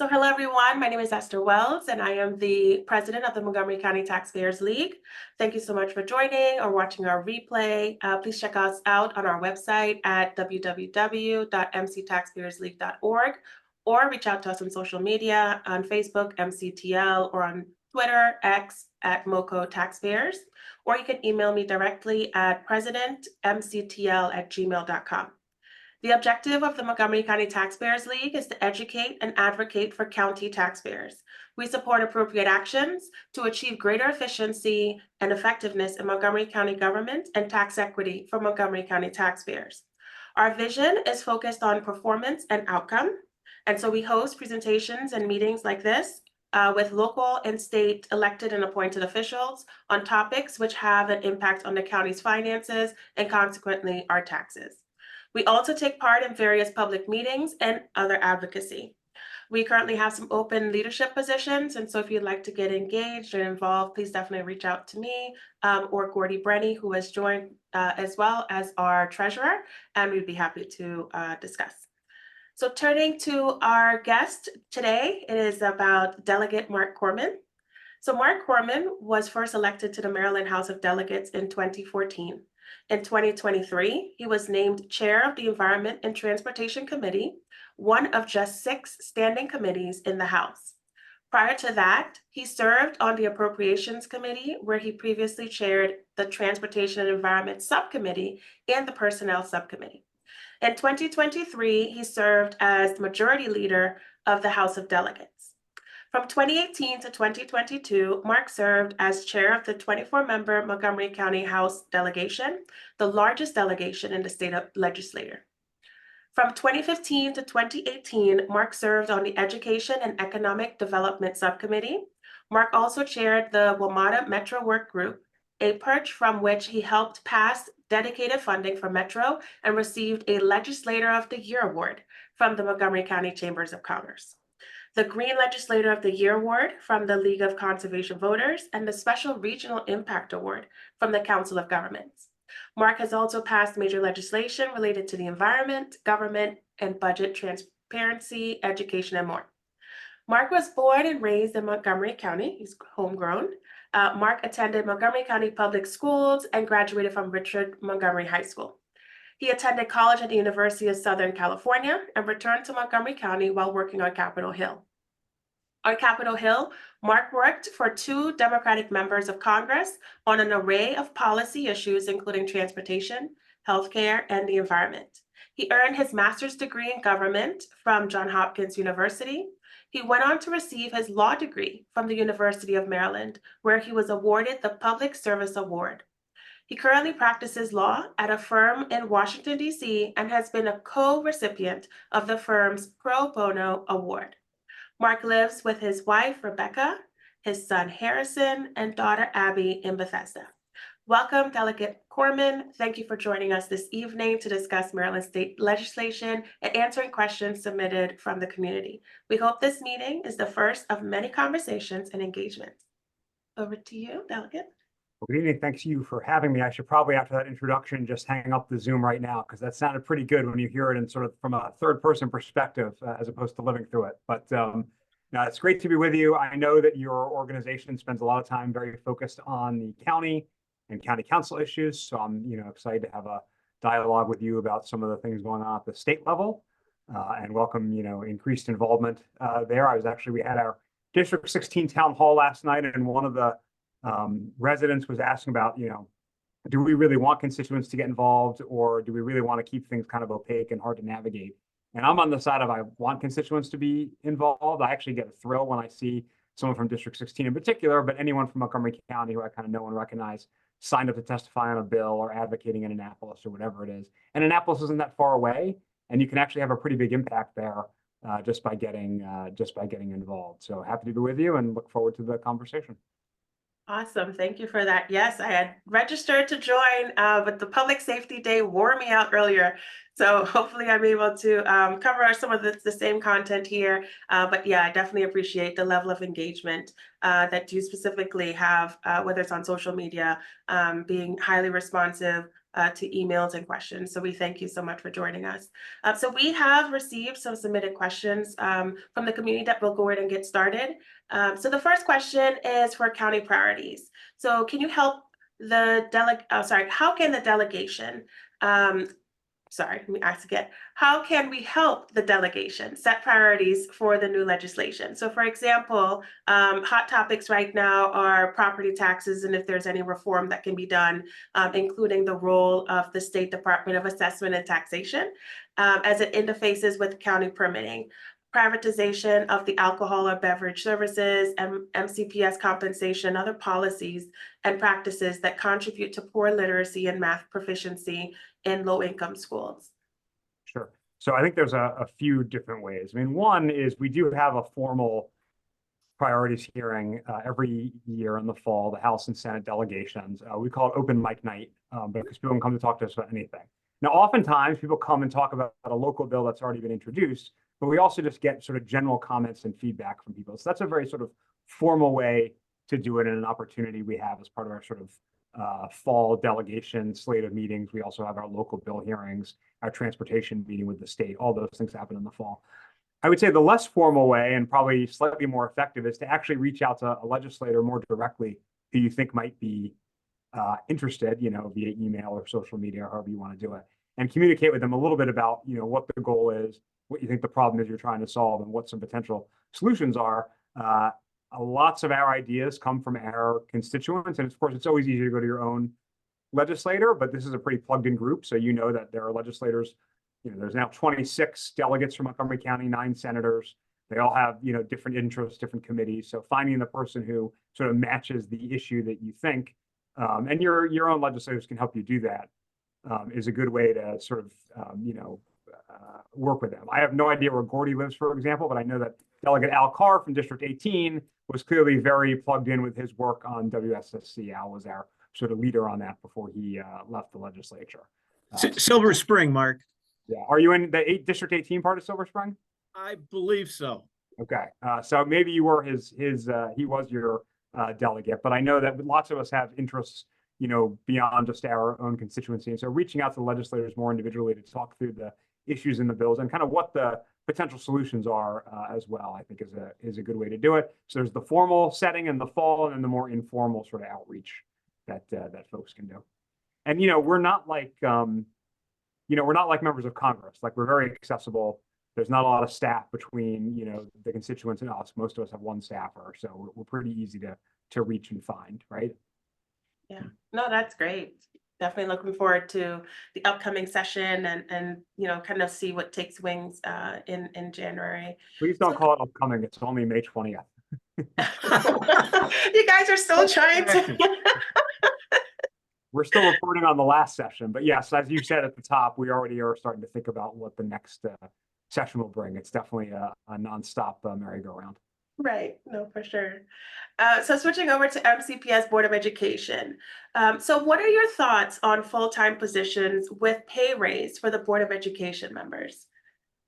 So hello, everyone. My name is Esther Wells, and I am the president of the Montgomery County Taxpayers League. Thank you so much for joining or watching our replay. Please check us out on our website at www.mctaxpayersleague.org or reach out to us on social media on Facebook, MCTL, or on Twitter, X at MoCo Taxpayers, or you can email me directly at presidentmctl@gmail.com. The objective of the Montgomery County Taxpayers League is to educate and advocate for county taxpayers. We support appropriate actions to achieve greater efficiency and effectiveness in Montgomery County government and tax equity for Montgomery County taxpayers. Our vision is focused on performance and outcome, and so we host presentations and meetings like this with local and state elected and appointed officials on topics which have an impact on the county's finances and consequently our taxes. We also take part in various public meetings and other advocacy. We currently have some open leadership positions, and so if you'd like to get engaged and involved, please definitely reach out to me or Gordy Brenny, who has joined as well as our treasurer, and we'd be happy to discuss. So turning to our guest today, it is about Delegate Marc Korman. So Marc Korman was first elected to the Maryland House of Delegates in 2014. In 2023, he was named chair of the Environment and Transportation Committee, one of just 6 standing committees in the House. Prior to that, he served on the Appropriations Committee, where he previously chaired the Transportation and Environment Subcommittee and the Personnel Subcommittee. In 2023, he served as the Majority Leader of the House of Delegates. From 2018 to 2022, Marc served as chair of the 24-member Montgomery County House delegation, the largest delegation in the state legislature. From 2015 to 2018, Marc served on the Education and Economic Development Subcommittee. Marc also chaired the WMATA Metro Work Group, a perch from which he helped pass dedicated funding for Metro and received a Legislator of the Year award from the Montgomery County Chambers of Commerce, the Green Legislator of the Year Award from the League of Conservation Voters, and the Special Regional Impact Award from the Council of Governments. Marc has also passed major legislation related to the environment, government, and budget transparency, education, and more. Marc was born and raised in Montgomery County. He's homegrown. Marc attended Montgomery County Public Schools and graduated from Richard Montgomery High School. He attended college at the University of Southern California and returned to Montgomery County while working on Capitol Hill. On Capitol Hill, Marc worked for 2 Democratic members of Congress on an array of policy issues, including transportation, healthcare, and the environment. He earned his master's degree in government from Johns Hopkins University. He went on to receive his law degree from the University of Maryland, where he was awarded the Public Service Award. He currently practices law at a firm in Washington, D.C., and has been a co-recipient of the firm's Pro Bono Award. Marc lives with his wife, Rebecca, his son, Harrison, and daughter, Abby, in Bethesda. Welcome, Delegate Korman. Thank you for joining us this evening to discuss Maryland state legislation and answering questions submitted from the community. We hope this meeting is the first of many conversations and engagements. Over to you, Delegate. Good evening. Thanks you for having me. I should probably, after that introduction, just hang up the Zoom right now, because that sounded pretty good when you hear it in sort of from a third-person perspective, as opposed to living through it. But now it's great to be with you. I know that your organization spends a lot of time very focused on the county and county council issues. So I'm, excited to have a dialogue with you about some of the things going on at the state level, and welcome, increased involvement there. We had our District 16 town hall last night, and one of the residents was asking about, do we really want constituents to get involved, or do we really want to keep things kind of opaque and hard to navigate? And I'm on the side of I want constituents to be involved. I actually get a thrill when I see someone from District 16 in particular, but anyone from Montgomery County who I kind of know and recognize signed up to testify on a bill or advocating in Annapolis or whatever it is. And Annapolis isn't that far away, and you can actually have a pretty big impact there just by getting involved. So happy to be with you and look forward to the conversation. Awesome. Thank you for that. Yes, I had registered to join, but the Public Safety Day wore me out earlier. So hopefully I'm able to cover some of the same content here. But yeah, I definitely appreciate the level of engagement that you specifically have, whether it's on social media, being highly responsive, to emails and questions. So we thank you so much for joining us. So we have received some submitted questions from the community that we'll go ahead and get started. So the first question is for county priorities. So can you help the how can the delegation let me ask again. How can we help the delegation set priorities for the new legislation? So for example, hot topics right now are property taxes and if there's any reform that can be done, including the role of the State Department of Assessment and Taxation as it interfaces with county permitting, privatization of the alcohol or beverage services, and MCPS compensation, other policies and practices that contribute to poor literacy and math proficiency in low-income schools. Sure. So I think there's a few different ways. I mean, one is we do have a formal priorities hearing every year in the fall, the House and Senate delegations. We call it open mic night because people can come to talk to us about anything. Now, oftentimes people come and talk about a local bill that's already been introduced, but we also just get sort of general comments and feedback from people. So that's a very sort of formal way to do it and an opportunity we have as part of our sort of fall delegation slate of meetings. We also have our local bill hearings, our transportation meeting with the state. All those things happen in the fall. I would say the less formal way and probably slightly more effective is to actually reach out to a legislator more directly who you think might be interested, via email or social media, or however you want to do it, and communicate with them a little bit about, what the goal is, what you think the problem is you're trying to solve, and what some potential solutions are. Lots of our ideas come from our constituents, and of course, it's always easier to go to your own legislator, but this is a pretty plugged-in group, so you know that there are legislators. There's now 26 delegates from Montgomery County, 9 senators. They all have, different interests, different committees. So finding the person who sort of matches the issue that you think, and your own legislators can help you do that, is a good way to sort of, work with them. I have no idea where Gordy lives, for example, but I know that Delegate Al Carr from District 18 was clearly very plugged in with his work on WSSC. Al was our sort of leader on that before he left the legislature. Silver Spring, Mark. Yeah. Are you in the District 18 part of Silver Spring? I believe so. Okay. So maybe you were he was your delegate, but I know that lots of us have interests, beyond just our own constituency. And so reaching out to the legislators more individually to talk through the issues in the bills and kind of what the potential solutions are as well, I think is a good way to do it. So there's the formal setting in the fall and then the more informal sort of outreach that folks can do. And, we're not like, we're not like members of Congress. Like, we're very accessible. There's not a lot of staff between, the constituents and us. Most of us have one staffer, so we're pretty easy to reach and find, right? Yeah, no, that's great. Definitely looking forward to the upcoming session and kind of see what takes wings in January. Please don't call it upcoming. It's only May 20th. You guys are still trying to. We're still reporting on the last session, but yes, as you said at the top, we already are starting to think about what the next session will bring. It's definitely a nonstop merry-go-round. Right, no, for sure. So switching over to MCPS Board of Education. So what are your thoughts on full-time positions with pay raise for the Board of Education members?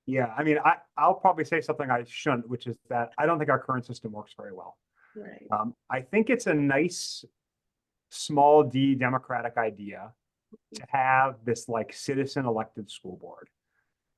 Yeah, I mean, I'll probably say something I shouldn't, which is that I don't think our current system works very well. Right. I think it's a nice small d democratic idea to have this like citizen elected school board,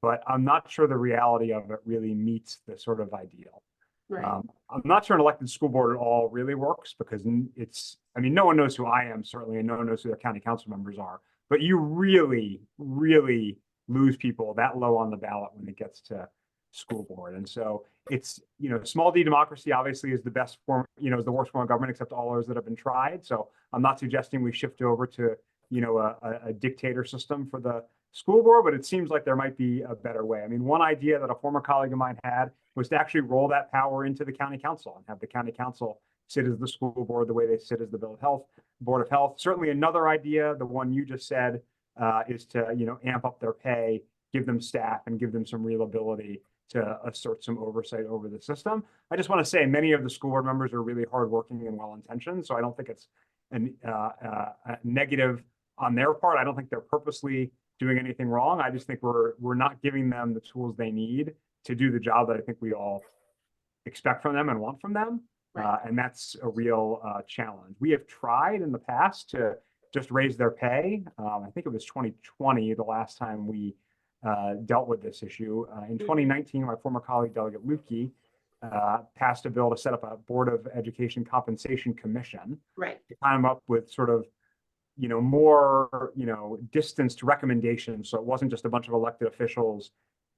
but I'm not sure the reality of it really meets the sort of ideal. Right. I'm not sure an elected school board at all really works because no one knows who I am, certainly, and no one knows who their county council members are, but you really, really lose people that low on the ballot when it gets to school board. And so it's, small d democracy obviously is the best form, is the worst form of government except all those that have been tried. So I'm not suggesting we shift over to, a dictator system for the school board, but it seems like there might be a better way. I mean, one idea that a former colleague of mine had was to actually roll that power into the county council and have the county council sit as the school board the way they sit as the Board of Health. Certainly another idea, the one you just said, is to, amp up their pay, give them staff, and give them some real ability to assert some oversight over the system. I just want to say many of the school board members are really hardworking and well-intentioned, so I don't think it's a negative on their part. I don't think they're purposely doing anything wrong. I just think we're not giving them the tools they need to do the job that I think we all expect from them and want from them. Right. And that's a real challenge. We have tried in the past to just raise their pay. I think it was 2020, the last time we dealt with this issue. In 2019, my former colleague, Delegate Lukey, passed a bill to set up a Board of Education Compensation Commission Right. to come up with sort of, more, distanced recommendations. So it wasn't just a bunch of elected officials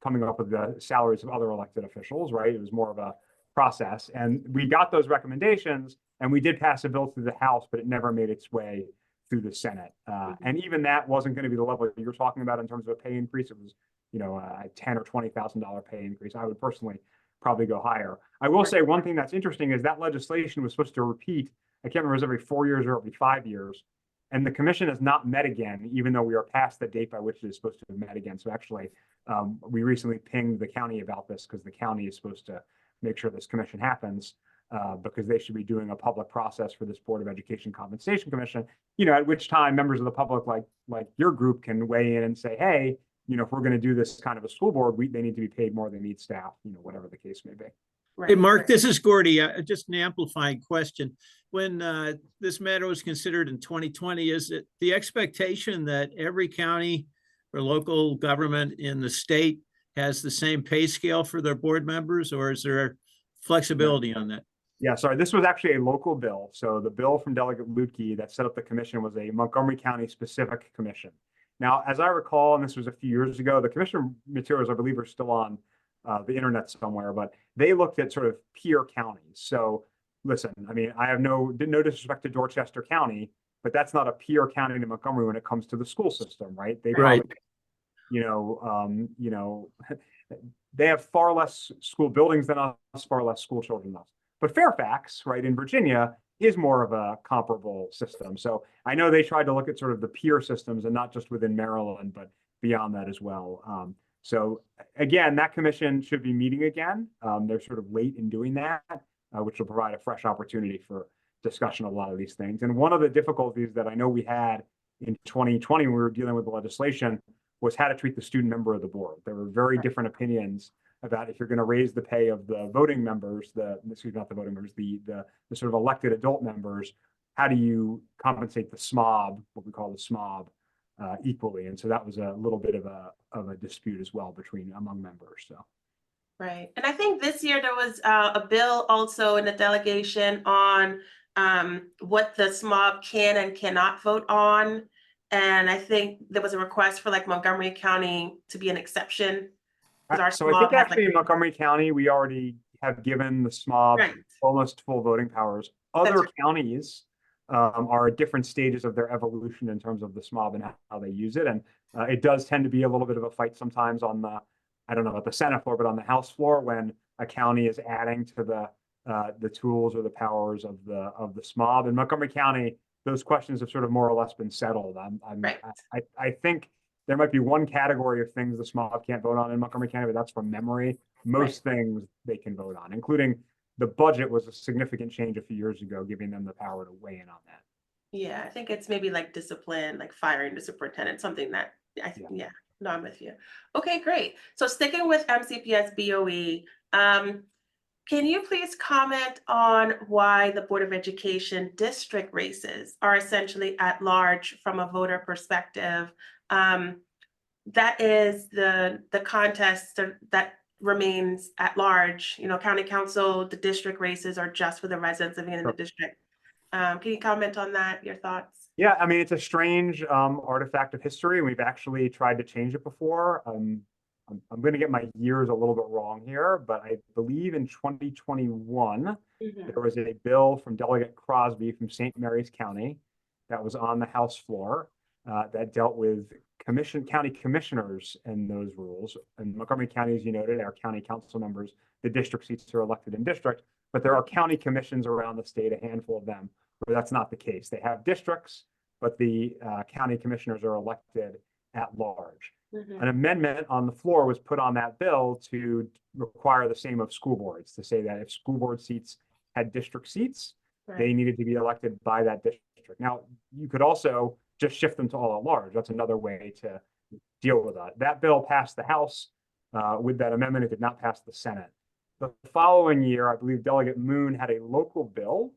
coming up with the salaries of other elected officials, right? It was more of a process. And we got those recommendations, and we did pass a bill through the House, but it never made its way through the Senate. And even that wasn't going to be the level you're talking about in terms of a pay increase. It was, a $10,000 or $20,000 pay increase. I would personally probably go higher. I will say one thing that's interesting is that legislation was supposed to repeat. I can't remember if it was every 4 years or every 5 years. And the commission has not met again, even though we are past the date by which it is supposed to have met again. So actually, we recently pinged the county about this because the county is supposed to make sure this commission happens, because they should be doing a public process for this Board of Education Compensation Commission, at which time members of the public like your group can weigh in and say, hey, if we're going to do this kind of a school board, they need to be paid more, they need staff, whatever the case may be. Hey, Mark, this is Gordy. Just an amplifying question. When this matter was considered in 2020, is it the expectation that every county or local government in the state has the same pay scale for their board members, or is there flexibility on that? Yeah, sorry, this was actually a local bill. So the bill from Delegate Lutke that set up the commission was a Montgomery County specific commission. Now, as I recall, and this was a few years ago, the commission materials, I believe, are still on the internet somewhere, but they looked at sort of peer counties. So listen, I mean, I have no disrespect to Dorchester County, but that's not a peer county to Montgomery when it comes to the school system, right? They Right. probably, they have far less school buildings than us, far less school children than us. But Fairfax, right, in Virginia is more of a comparable system. So I know they tried to look at sort of the peer systems and not just within Maryland, but beyond that as well. So again, that commission should be meeting again. They're sort of late in doing that, which will provide a fresh opportunity for discussion of a lot of these things. And one of the difficulties that I know we had in 2020 when we were dealing with the legislation was how to treat the student member of the board. There were very different opinions about if you're going to raise the pay of the voting members, not the voting members, the sort of elected adult members, how do you compensate the SMOB, what we call the SMOB, equally? And so that was a little bit of a dispute as well among members. So. Right. And I think this year there was a bill also in the delegation on what the SMOB can and cannot vote on. And I think there was a request for like Montgomery County to be an exception. So I think actually in Montgomery County, we already have given the SMOB almost full voting powers. Other counties are at different stages of their evolution in terms of the SMOB and how they use it. And it does tend to be a little bit of a fight sometimes on I don't know about the Senate floor, but on the House floor when a county is adding to the tools or the powers of the SMOB. In Montgomery County, those questions have sort of more or less been settled. I think there might be one category of things the SMOB can't vote on in Montgomery County, but that's from memory. Most things they can vote on, including the budget was a significant change a few years ago, giving them the power to weigh in on that. Yeah, I think it's maybe like discipline, like firing the superintendent, something that I think, no, I'm with you. Okay, great. So sticking with MCPS BOE, can you please comment on why the Board of Education district races are essentially at large from a voter perspective? That is the contest that remains at large. County council, the district races are just for the residents living in the district. Can you comment on that, your thoughts? Yeah, I mean, it's a strange artifact of history. We've actually tried to change it before. I'm going to get my years a little bit wrong here, but I believe in 2021, there was a bill from Delegate Crosby from St. Mary's County that was on the House floor that dealt with county commissioners and those rules. And Montgomery County, as you noted, our county council members, the district seats are elected in district, but there are county commissions around the state, a handful of them, where that's not the case. They have districts, but the county commissioners are elected at large. An amendment on the floor was put on that bill to require the same of school boards, to say that if school board seats had district seats, they needed to be elected by that district. Now, you could also just shift them to all at large. That's another way to deal with that. That bill passed the House with that amendment. It did not pass the Senate. The following year, I believe Delegate Moon had a local bill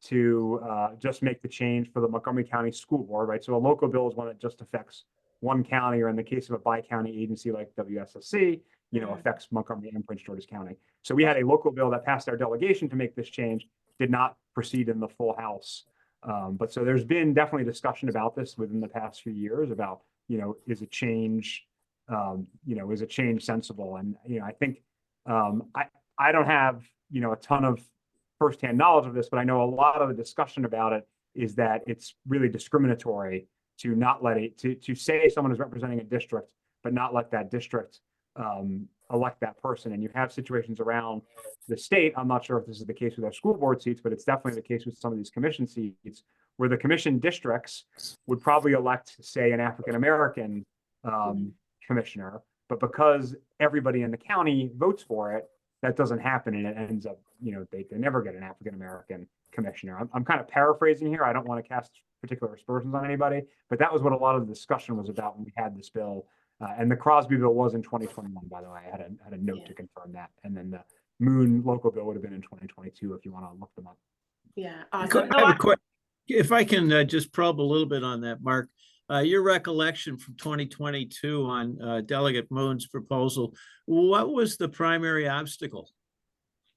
to just make the change for the Montgomery County School Board, right? So a local bill is one that just affects one county, or in the case of a bi-county agency like WSSC, affects Montgomery and Prince George's County. So we had a local bill that passed our delegation to make this change, did not proceed in the full House. But so there's been definitely discussion about this within the past few years about, is a change, is a change sensible? And, I think I don't have, a ton of firsthand knowledge of this, but I know a lot of the discussion about it is that it's really discriminatory to not let it, to say someone is representing a district, but not let that district elect that person. And you have situations around the state. I'm not sure if this is the case with our school board seats, but it's definitely the case with some of these commission seats where the commission districts would probably elect, say, an African-American commissioner, but because everybody in the county votes for it, that doesn't happen, and it ends up, they never get an African-American commissioner. I'm kind of paraphrasing here. I don't want to cast particular aspersions on anybody, but that was what a lot of the discussion was about when we had this bill. And the Crosby bill was in 2021, by the way. I had a note to confirm that. And then the Moon local bill would have been in 2022 if you want to look them up. Yeah, awesome. If I can just probe a little bit on that, Mark, your recollection from 2022 on Delegate Moon's proposal, what was the primary obstacle?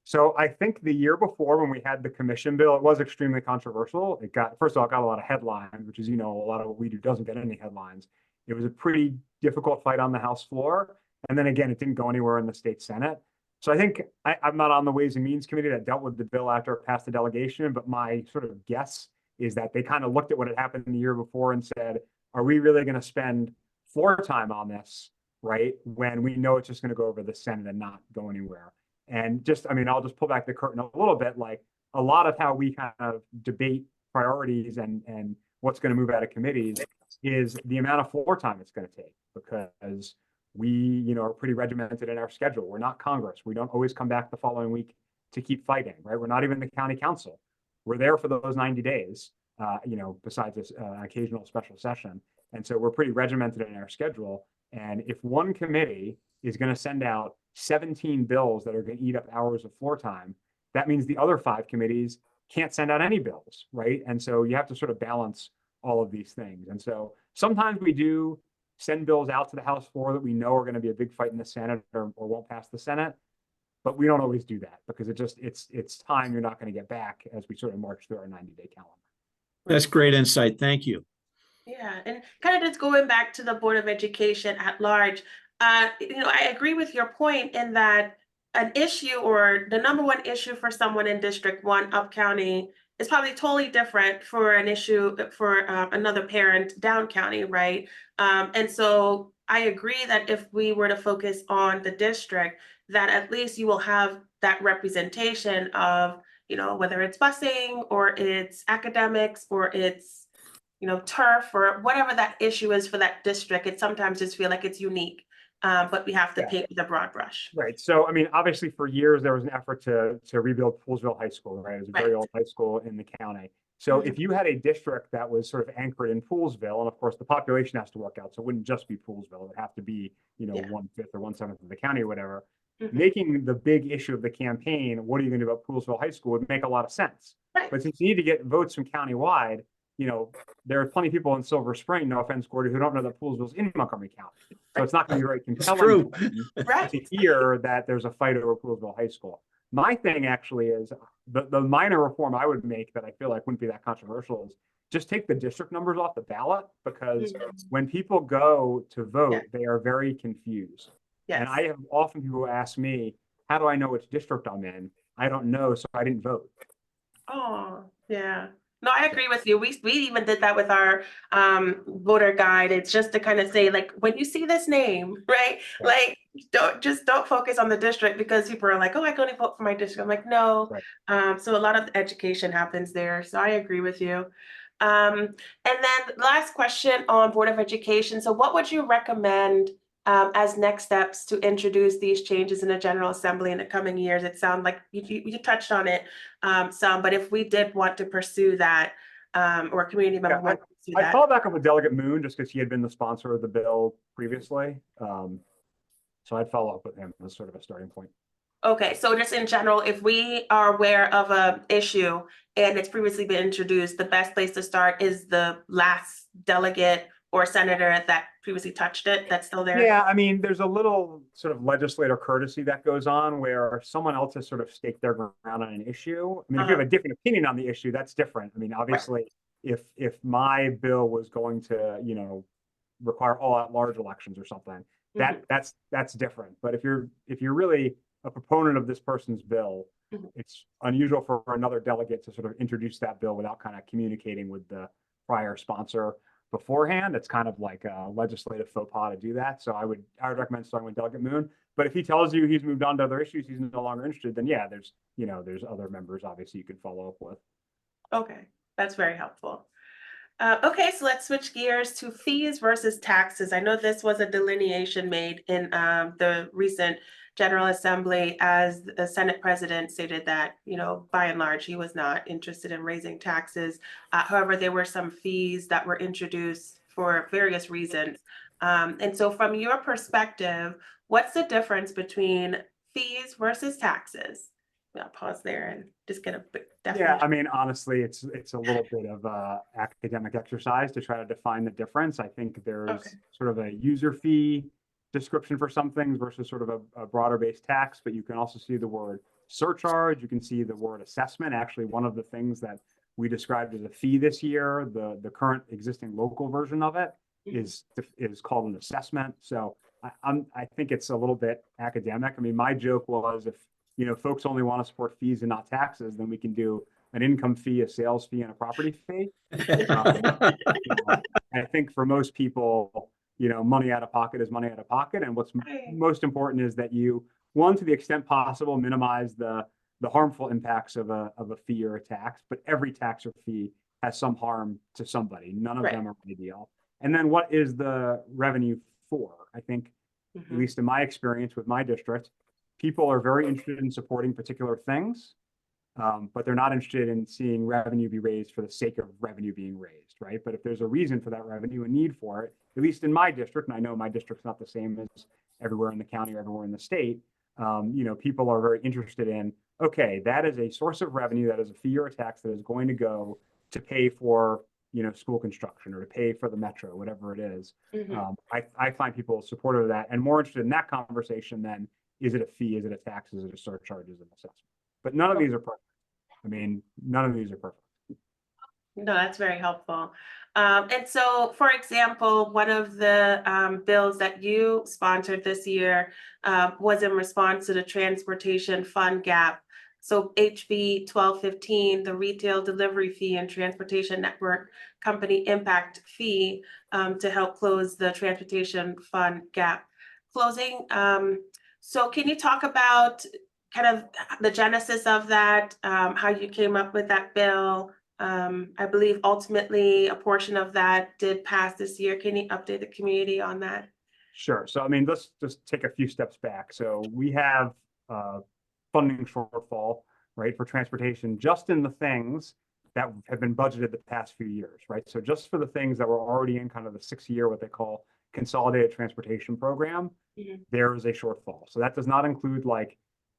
So I think the year before, when we had the commission bill, it was extremely controversial. It got, first of all, it got a lot of headlines, which is, a lot of what we do doesn't get any headlines. It was a pretty difficult fight on the House floor. And then again, it didn't go anywhere in the state Senate. So I think I'm not on the Ways and Means Committee that dealt with the bill after it passed the delegation, but my sort of guess is that they kind of looked at what had happened the year before and said, are we really going to spend floor time on this, right, when we know it's just going to go over the Senate and not go anywhere? And just, I'll just pull back the curtain a little bit. Like, a lot of how we kind of debate priorities and what's going to move out of committees is the amount of floor time it's going to take, because we, are pretty regimented in our schedule. We're not Congress. We don't always come back the following week to keep fighting, right? We're not even the county council. We're there for those 90 days, besides this occasional special session. And so we're pretty regimented in our schedule. And if one committee is going to send out 17 bills that are going to eat up hours of floor time, that means the other 5 committees can't send out any bills, right? And so you have to sort of balance all of these things. And so sometimes we do send bills out to the House floor that we know are going to be a big fight in the Senate or won't pass the Senate, but we don't always do that because it's time you're not going to get back as we sort of march through our 90-day calendar. That's great insight. Thank you. Yeah, and kind of just going back to the Board of Education at large, I agree with your point in that an issue, or the number one issue for someone in District 1 up county, is probably totally different for an issue for another parent down county, right? And so I agree that if we were to focus on the district, that at least you will have that representation of, whether it's busing or it's academics or it's, turf or whatever that issue is for that district. It sometimes just feel like it's unique, but we have to paint with a broad brush. Right. So, obviously for years, there was an effort to rebuild Poolesville High School, right? It was a very old high school in the county. So if you had a district that was sort of anchored in Poolesville, and of course the population has to work out, so it wouldn't just be Poolesville, it would have to be, 1/5 or 1/7 of the county or whatever. Making the big issue of the campaign, what are you going to do about Poolesville High School, would make a lot of sense. Right. But since you need to get votes from countywide, there are plenty of people in Silver Spring, no offense, Gordy, who don't know that Poolesville's in Montgomery County. So it's not going to be very compelling to hear that there's a fight over Poolesville High School. My thing actually is the minor reform I would make that I feel like wouldn't be that controversial is just take the district numbers off the ballot, because when people go to vote, they are very confused. Yes. And I have often people ask me, how do I know which district I'm in? I don't know, so I didn't vote. Oh, yeah. No, I agree with you. We even did that with our voter guide. It's just to kind of say, like, when you see this name, right? Like, don't focus on the district, because people are like, oh, I can only vote for my district. I'm like, no. Right. So a lot of education happens there. So I agree with you. And then last question on Board of Education. So what would you recommend as next steps to introduce these changes in the General Assembly in the coming years? It sounds like you touched on it some, but if we did want to pursue that, or a community member want to pursue that. I followed back up with Delegate Moon just because he had been the sponsor of the bill previously. So I'd follow up with him as sort of a starting point. Okay, so just in general, if we are aware of a issue and it's previously been introduced, the best place to start is the last delegate or senator that previously touched it, that's still there? Yeah, I mean, there's a little sort of legislator courtesy that goes on where someone else has sort of staked their ground on an issue. I mean, if you have a different opinion on the issue, that's different. I mean, obviously, if my bill was going to, require all at large elections or something, that's different. But if you're really a proponent of this person's bill, it's unusual for another delegate to sort of introduce that bill without kind of communicating with the prior sponsor beforehand. It's kind of like a legislative faux pas to do that. So I would recommend starting with Delegate Moon. But if he tells you he's moved on to other issues, he's no longer interested, then yeah, there's other members obviously you can follow up with. Okay, that's very helpful. Okay, so let's switch gears to fees versus taxes. I know this was a delineation made in the recent General Assembly, as the Senate President stated that, by and large, he was not interested in raising taxes. However, there were some fees that were introduced for various reasons. And so from your perspective, what's the difference between fees versus taxes? I'll pause there and just get a big definition. Yeah, I mean, honestly, it's a little bit of a academic exercise to try to define the difference. I think there's sort of a user fee description for some things versus sort of a broader based tax, but you can also see the word surcharge. You can see the word assessment. Actually, one of the things that we described as a fee this year, the current existing local version of it is called an assessment. So I think it's a little bit academic. I mean, my joke was, if folks only want to support fees and not taxes, then we can do an income fee, a sales fee, and a property fee. I think for most people, money out of pocket is money out of pocket. And what's most important is that you, one, to the extent possible, minimize the harmful impacts of a fee or a tax. But every tax or fee has some harm to somebody. None of them are ideal. And then what is the revenue for? I think, at least in my experience with my district, people are very interested in supporting particular things, but they're not interested in seeing revenue be raised for the sake of revenue being raised, right? But if there's a reason for that revenue, a need for it, at least in my district, and I know my district's not the same as everywhere in the county or everywhere in the state, people are very interested in, okay, that is a source of revenue, that is a fee or a tax that is going to go to pay for, school construction or to pay for the metro, whatever it is. I find people supportive of that and more interested in that conversation than, is it a fee? Is it a tax? Is it a surcharge? Is it an assessment? But none of these are perfect. I mean, none of these are perfect. No, that's very helpful. And so, for example, one of the bills that you sponsored this year was in response to the transportation fund gap. So HB 1215, the retail delivery fee and transportation network company impact fee to help close the transportation fund gap. Closing. So can you talk about kind of the genesis of that, how you came up with that bill? I believe ultimately a portion of that did pass this year. Can you update the community on that? Sure. So, I mean, let's just take a few steps back. So we have funding shortfall, right, for transportation, just in the things that have been budgeted the past few years, right? So just for the things that were already in kind of the 6-year, what they call consolidated transportation program, there is a shortfall. So that does not include like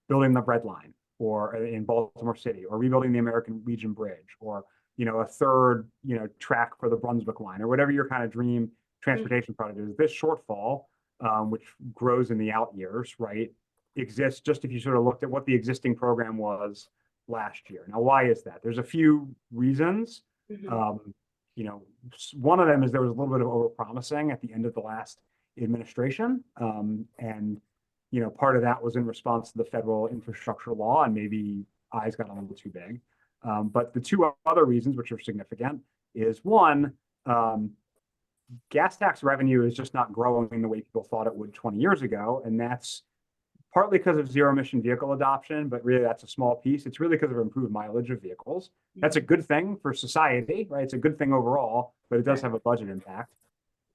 building the Red Line or in Baltimore City, or rebuilding the American Legion Bridge, or a third track for the Brunswick line, or whatever your kind of dream transportation project is. This shortfall, which grows in the out years, right, exists just if you sort of looked at what the existing program was last year. Now, why is that? There's a few reasons. One of them is there was a little bit of overpromising at the end of the last administration, and part of that was in response to the federal infrastructure law, and maybe eyes got a little too big. But the two other reasons, which are significant, is one, gas tax revenue is just not growing the way people thought it would 20 years ago. And that's partly because of zero emission vehicle adoption, but really that's a small piece. It's really because of improved mileage of vehicles. That's a good thing for society, right? It's a good thing overall, but it does have a budget impact.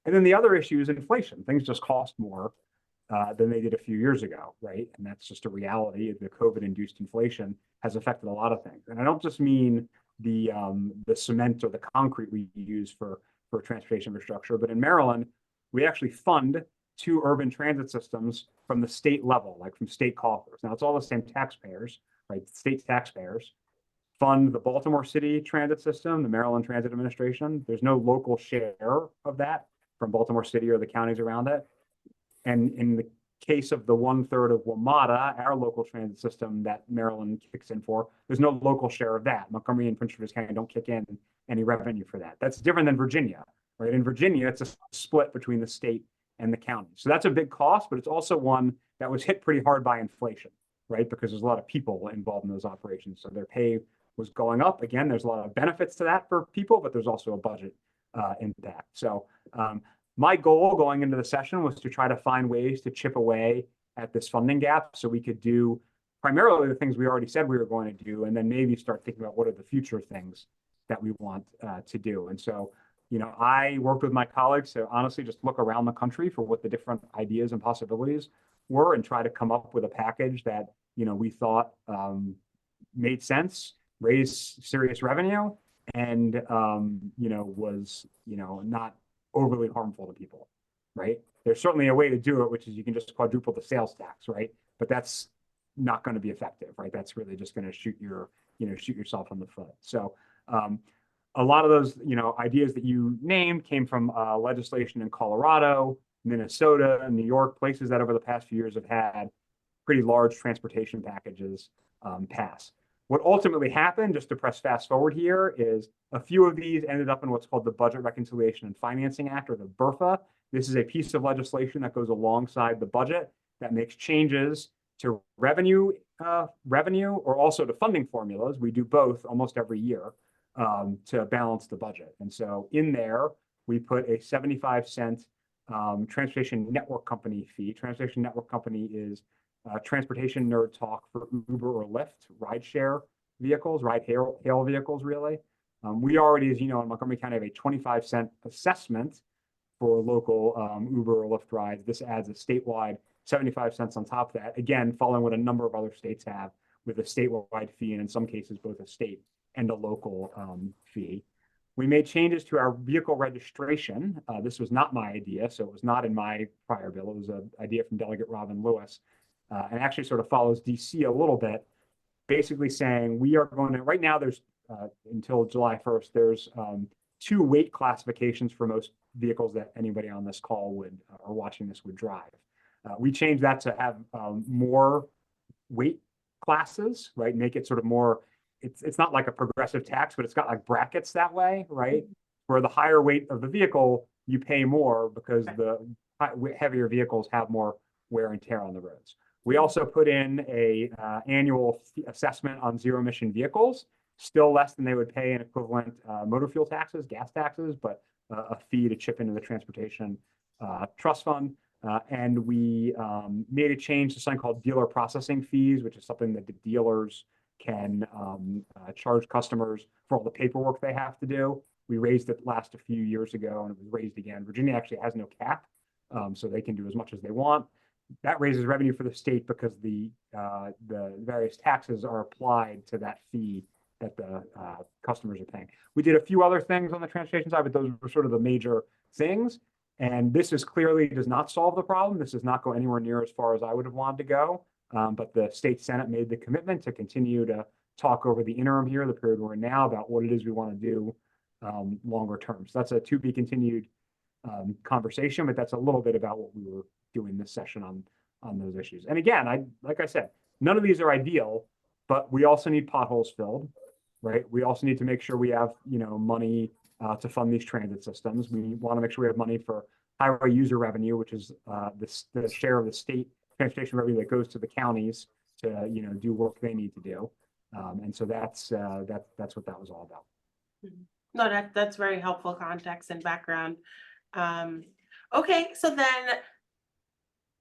And then the other issue is inflation. Things just cost more than they did a few years ago, right? And that's just a reality. The COVID-induced inflation has affected a lot of things. And I don't just mean the cement or the concrete we use for transportation infrastructure, but in Maryland, we actually fund two urban transit systems from the state level, like from state coffers. Now it's all the same taxpayers, right? State taxpayers fund the Baltimore City transit system, the Maryland Transit Administration. There's no local share of that from Baltimore City or the counties around it. And in the case of the 1/3 of WMATA, our local transit system that Maryland kicks in for, there's no local share of that. Montgomery and Prince George's County don't kick in any revenue for that. That's different than Virginia, right? In Virginia, it's a split between the state and the county. So that's a big cost, but it's also one that was hit pretty hard by inflation, right? Because there's a lot of people involved in those operations. So their pay was going up. Again, there's a lot of benefits to that for people, but there's also a budget impact. So my goal going into the session was to try to find ways to chip away at this funding gap so we could do primarily the things we already said we were going to do, and then maybe start thinking about what are the future things that we want to do. And so, you know, I worked with my colleagues to honestly just look around the country for what the different ideas and possibilities were and try to come up with a package that, you know, we thought made sense, raised serious revenue, and, you know, was, you know, not overly harmful to people, right? There's certainly a way to do it, which is you can just quadruple the sales tax, right? But that's not going to be effective, right? That's really just going to shoot yourself in the foot. So a lot of those, you know, ideas that you named came from legislation in Colorado, Minnesota, and New York, places that over the past few years have had pretty large transportation packages pass. What ultimately happened, just to press fast forward here, is a few of these ended up in what's called the Budget Reconciliation and Financing Act, or the BRFA. This is a piece of legislation that goes alongside the budget that makes changes to revenue or also to funding formulas. We do both almost every year to balance the budget. And so in there, we put a 75-cent transportation network company fee. Transportation network company is transportation nerd talk for Uber or Lyft, rideshare vehicles, ride-hail vehicles, really. We already, as you know, in Montgomery County have a 25-cent assessment for local Uber or Lyft rides. This adds a statewide 75 cents on top of that. Again, following what a number of other states have with a statewide fee, and in some cases, both a state and a local fee. We made changes to our vehicle registration. This was not my idea, so it was not in my prior bill. It was an idea from Delegate Robin Lewis. And actually sort of follows DC a little bit, basically saying we are going to, right now there's, until July 1st, there's 2 weight classifications for most vehicles that anybody on this call would, or watching this would drive. We changed that to have more weight classes, right? Make it sort of more, it's not like a progressive tax, but it's got like brackets that way, right? Where the higher weight of the vehicle, you pay more because the heavier vehicles have more wear and tear on the roads. We also put in a annual assessment on zero emission vehicles, still less than they would pay in equivalent motor fuel taxes, gas taxes, but a fee to chip into the transportation trust fund. And we made a change to something called dealer processing fees, which is something that the dealers can charge customers for all the paperwork they have to do. We raised it last a few years ago, and it was raised again. Virginia actually has no cap, so they can do as much as they want. That raises revenue for the state because the various taxes are applied to that fee that the customers are paying. We did a few other things on the transportation side, but those were sort of the major things. And this is clearly does not solve the problem. This does not go anywhere near as far as I would have wanted to go. But the state Senate made the commitment to continue to talk over the interim here, the period we're in now, about what it is we want to do longer term. So that's a to be continued conversation, but that's a little bit about what we were doing this session on those issues. And again, like I said, none of these are ideal, but we also need potholes filled, right? We also need to make sure we have, you know, money to fund these transit systems. We want to make sure we have money for highway user revenue, which is the share of the state transportation revenue that goes to the counties to, you know, do work they need to do. And so that's what that was all about. No, that's very helpful context and background. Okay, so then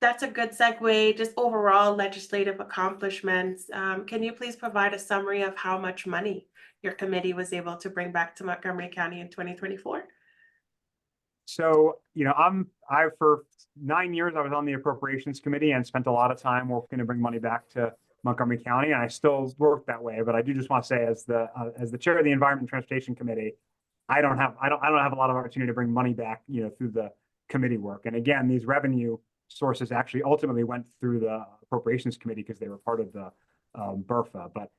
that's a good segue, just overall legislative accomplishments. Can you please provide a summary of how much money your committee was able to bring back to Montgomery County in 2024? So, you know, for 9 years, I was on the Appropriations Committee and spent a lot of time working to bring money back to Montgomery County, and I still work that way. But I do just want to say, as the chair of the Environment and Transportation Committee, I don't have a lot of opportunity to bring money back, you know, through the committee work. And again, these revenue sources actually ultimately went through the Appropriations Committee because they were part of the BRFA. But,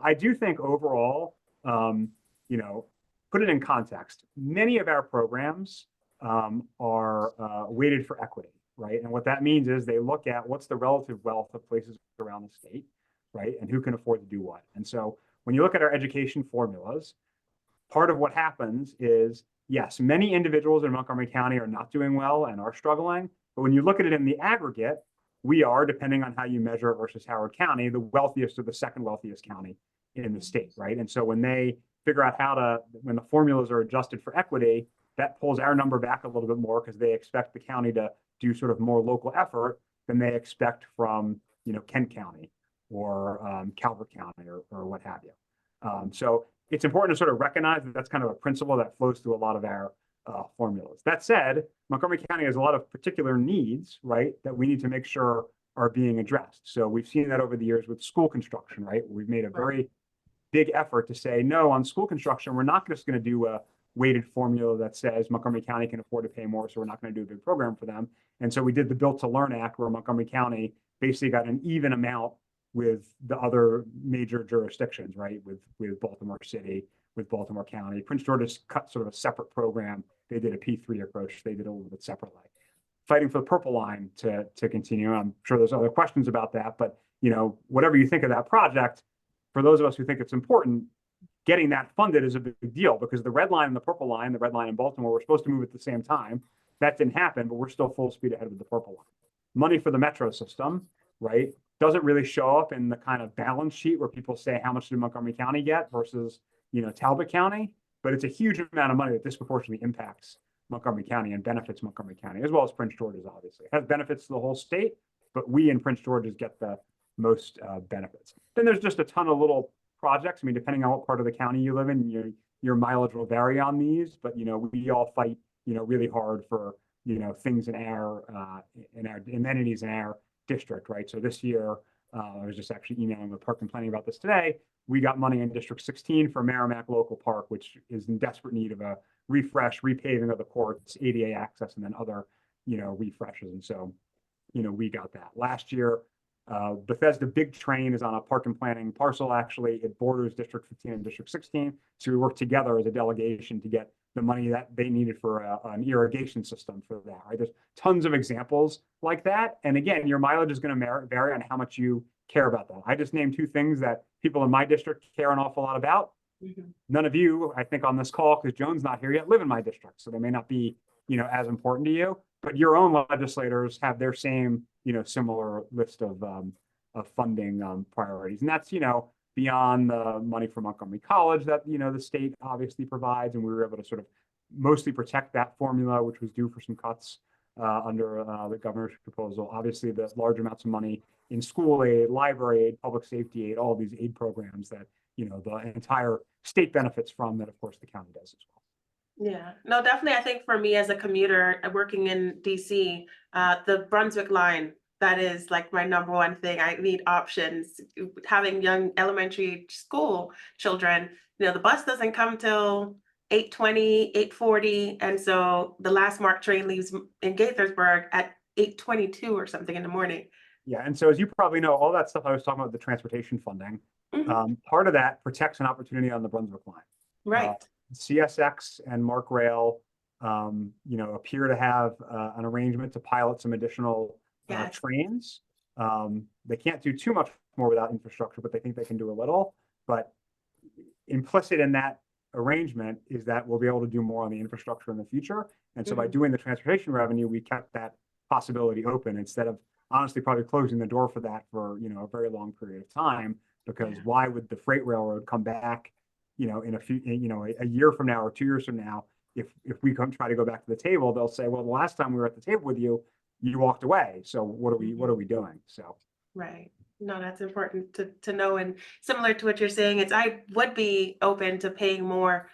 I do think overall, put it in context. Many of our programs are weighted for equity, right? And what that means is they look at what's the relative wealth of places around the state, right? And who can afford to do what. And so when you look at our education formulas, part of what happens is, yes, many individuals in Montgomery County are not doing well and are struggling. But when you look at it in the aggregate, we are, depending on how you measure it versus Howard County, the wealthiest or the second wealthiest county in the state, right? And so when they figure out when the formulas are adjusted for equity, that pulls our number back a little bit more because they expect the county to do sort of more local effort than they expect from, Kent County or Calvert County or what have you. So it's important to sort of recognize that that's kind of a principle that flows through a lot of our formulas. That said, Montgomery County has a lot of particular needs, right, that we need to make sure are being addressed. So we've seen that over the years with school construction, right? We've made a very big effort to say, no, on school construction, we're not just going to do a weighted formula that says Montgomery County can afford to pay more, so we're not going to do a big program for them. And so we did the Built to Learn Act, where Montgomery County basically got an even amount with the other major jurisdictions, right? With Baltimore City, with Baltimore County. Prince George's cut sort of a separate program. They did a P3 approach. They did a little bit separately. Fighting for the Purple Line to continue. I'm sure there's other questions about that, but whatever you think of that project, for those of us who think it's important, getting that funded is a big deal, because the Red Line and the Purple Line, the Red Line in Baltimore, were supposed to move at the same time. That didn't happen, but we're still full speed ahead with the Purple Line. Money for the metro system, right, doesn't really show up in the kind of balance sheet where people say how much did Montgomery County get versus Talbot County, but it's a huge amount of money that disproportionately impacts Montgomery County and benefits Montgomery County, as well as Prince George's. Obviously it has benefits to the whole state, but we in Prince George's get the most benefits. Then there's just a ton of little projects. I mean, depending on what part of the county you live in, your mileage will vary on these, but we all fight really hard for things in our amenities in our district, right? So this year, I was just actually emailing the Park and Planning about this today. We got money in District 16 for Merrimack Local Park, which is in desperate need of a refresh, repaving of the courts, ADA access, and then other refreshes. And so we got that last year. Bethesda Big Train is on a Park and Planning parcel. Actually, it borders District 15 and District 16. So we worked together as a delegation to get the money that they needed for an irrigation system for that, right? There's tons of examples like that. And again, your mileage is going to vary on how much you care about that. I just named two things that people in my district care an awful lot about. None of you, I think, on this call, because Joan's not here yet, live in my district. So they may not be, as important to you, but your own legislators have their same, similar list of funding priorities. And that's, beyond the money from Montgomery College that, the state obviously provides. And we were able to sort of mostly protect that formula, which was due for some cuts under the governor's proposal. Obviously, the large amounts of money in school aid, library aid, public safety aid, all of these aid programs that, the entire state benefits from, that of course the county does as well. Yeah, no, definitely. I think for me as a commuter working in DC, the Brunswick line, that is like my number one thing. I need options. Having young elementary school children, the bus doesn't come till 8:20, 8:40. And so the last Marc train leaves in Gaithersburg at 8:22 or something in the morning. Yeah, and so as you probably know, all that stuff I was talking about, the transportation funding, part of that protects an opportunity on the Brunswick line. Right. CSX and Marc Rail, appear to have an arrangement to pilot some additional trains. They can't do too much more without infrastructure, but they think they can do a little. But implicit in that arrangement is that we'll be able to do more on the infrastructure in the future. And so by doing the transportation revenue, we kept that possibility open instead of honestly probably closing the door for that for a very long period of time. Because why would the freight railroad come back in a few a year from now or 2 years from now, if we come try to go back to the table, they'll say, well, the last time we were at the table with you, you walked away. So what are we doing? So right. No, that's important to know. And similar to what you're saying, I would be open to paying more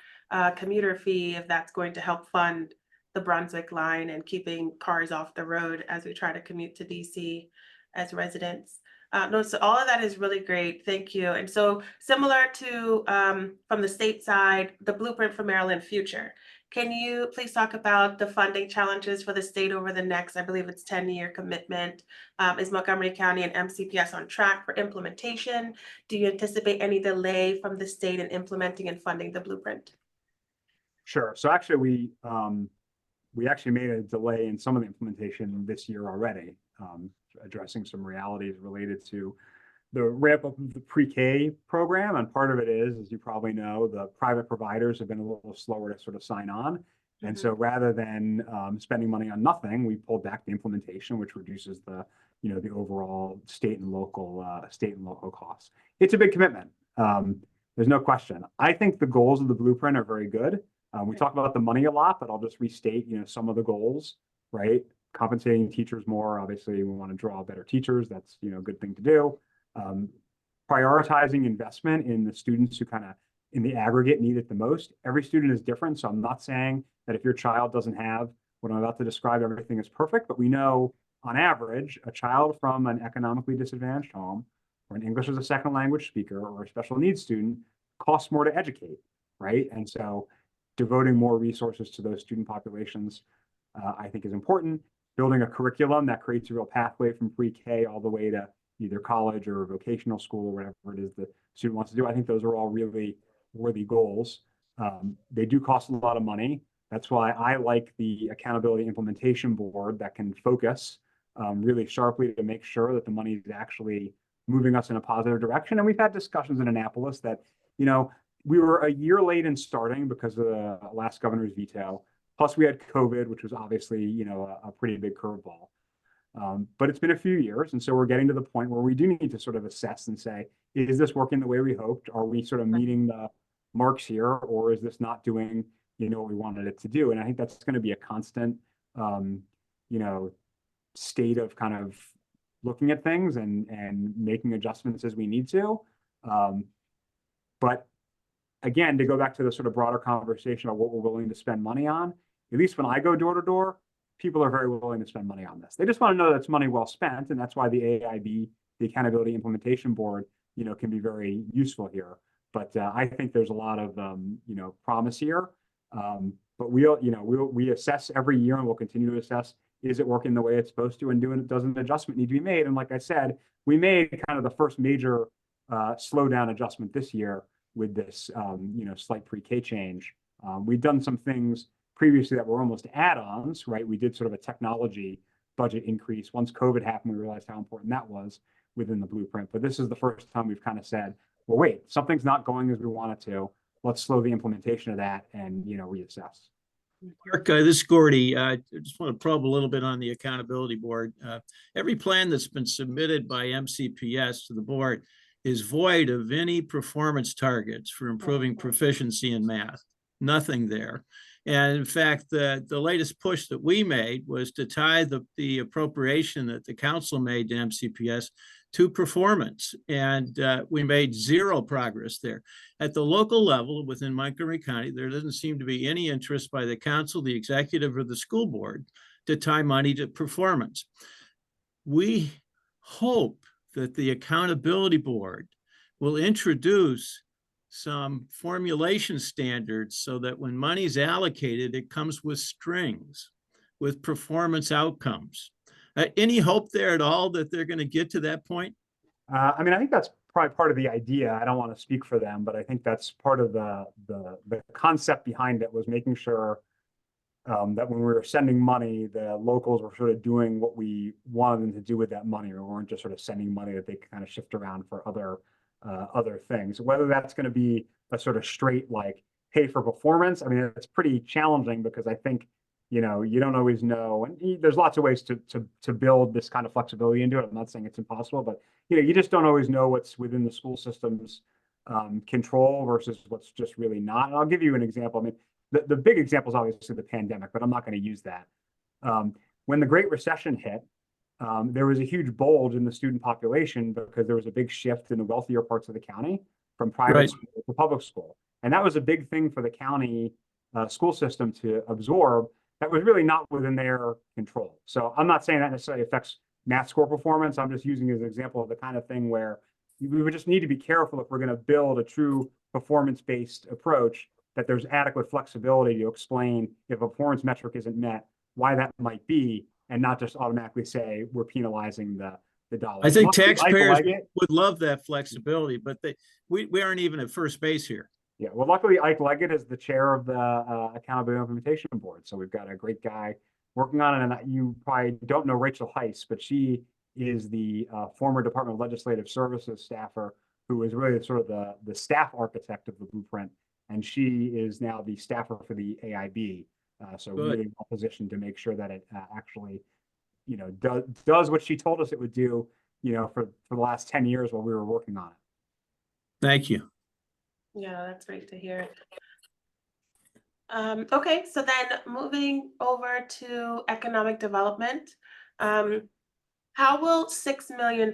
commuter fee if that's going to help fund the Brunswick line and keeping cars off the road as we try to commute to DC as residents. No, so all of that is really great. Thank you. And so similar to from the state side, the Blueprint for Maryland Future. Can you please talk about the funding challenges for the state over the next, I believe it's 10-year commitment? Is Montgomery County and MCPS on track for implementation? Do you anticipate any delay from the state in implementing and funding the blueprint? Sure. So actually, we actually made a delay in some of the implementation this year already, addressing some realities related to the ramp up of the pre-K program. And part of it is, as you probably know, the private providers have been a little slower to sort of sign on. And so rather than spending money on nothing, we pulled back the implementation, which reduces the, the overall state and local costs. It's a big commitment. There's no question. I think the goals of the blueprint are very good. We talk about the money a lot, but I'll just restate, some of the goals, right? Compensating teachers more. Obviously, we want to draw better teachers. That's, a good thing to do. Prioritizing investment in the students who kind of in the aggregate need it the most. Every student is different. So I'm not saying that if your child doesn't have what I'm about to describe, everything is perfect, but we know on average, a child from an economically disadvantaged home or an English as a second language speaker or a special needs student costs more to educate, right? And so devoting more resources to those student populations, I think is important. Building a curriculum that creates a real pathway from pre-K all the way to either college or vocational school or whatever it is the student wants to do. I think those are all really worthy goals. They do cost a lot of money. That's why I like the accountability implementation board that can focus really sharply to make sure that the money is actually moving us in a positive direction. And we've had discussions in Annapolis that, we were a year late in starting because of the last governor's veto. Plus we had COVID, which was obviously, a pretty big curveball. But it's been a few years. And so we're getting to the point where we do need to sort of assess and say, is this working the way we hoped? Are we sort of meeting the marks here? Or is this not doing, what we wanted it to do? And I think that's going to be a constant, state of kind of looking at things and making adjustments as we need to. But again, to go back to the sort of broader conversation of what we're willing to spend money on, at least when I go door to door, people are very willing to spend money on this. They just want to know that's money well spent. And that's why the AIB, the Accountability Implementation Board, can be very useful here. But I think there's a lot of, promise here. But we assess every year and we'll continue to assess, is it working the way it's supposed to, and does an adjustment need to be made? And like I said, we made kind of the first major slowdown adjustment this year with this, slight pre-K change. We've done some things previously that were almost add-ons, right? We did sort of a technology budget increase. Once COVID happened, we realized how important that was within the blueprint. But this is the first time we've kind of said, well, wait, something's not going as we want it to. Let's slow the implementation of that and, reassess. Marc, this is Gordy. I just want to probe a little bit on the accountability board. Every plan that's been submitted by MCPS to the board is void of any performance targets for improving proficiency in math. Nothing there. And in fact, the latest push that we made was to tie the appropriation that the council made to MCPS to performance. And we made zero progress there. At the local level within Montgomery County, there doesn't seem to be any interest by the council, the executive, or the school board to tie money to performance. We hope that the accountability board will introduce some formulation standards so that when money's allocated, it comes with strings, with performance outcomes. Any hope there at all that they're going to get to that point? I think that's probably part of the idea. I don't want to speak for them, but I think that's part of the concept behind it was making sure that when we were sending money, the locals were sort of doing what we wanted them to do with that money, or weren't just sort of sending money that they could kind of shift around for other things. Whether that's going to be a sort of straight like pay for performance, it's pretty challenging because I think you don't always know, and there's lots of ways to build this kind of flexibility into it. I'm not saying it's impossible, but you just don't always know what's within the school system's control versus what's just really not. And I'll give you an example. The big example is obviously the pandemic, but I'm not going to use that. When the Great Recession hit, there was a huge bulge in the student population because there was a big shift in the wealthier parts of the county from private school to public school. And that was a big thing for the county school system to absorb. That was really not within their control. So I'm not saying that necessarily affects math score performance. I'm just using it as an example of the kind of thing where we would just need to be careful if we're going to build a true performance-based approach that there's adequate flexibility to explain if a performance metric isn't met, why that might be, and not just automatically say we're penalizing the dollars. I think Luckily, taxpayers Leggett, would love that flexibility, but we aren't even at first base here. yeah, well, luckily Ike Leggett is the chair of the Accountability Implementation Board, so we've got a great guy working on it. And you probably don't know Rachel Heiss, but she is the former Department of Legislative Services staffer who is really sort of the staff architect of the blueprint, and she is now the staffer for the AIB. So Good. really well positioned to make sure that it actually, does what she told us it would do, for the last 10 years while we were working on it. Thank you. Yeah, that's great to hear. Okay, so then moving over to economic development. How will $6 million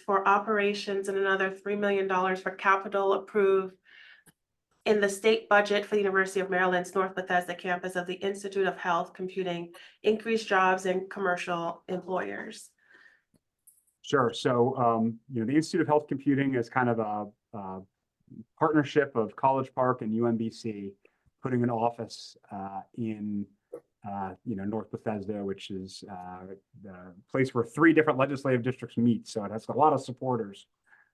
for operations and another $3 million for capital approved in the state budget for the University of Maryland's North Bethesda campus of the Institute of Health Computing increase jobs in commercial employers? Sure. So, the Institute of Health Computing is kind of a partnership of College Park and UMBC putting an office in North Bethesda, which is the place where 3 different legislative districts meet. So it has a lot of supporters.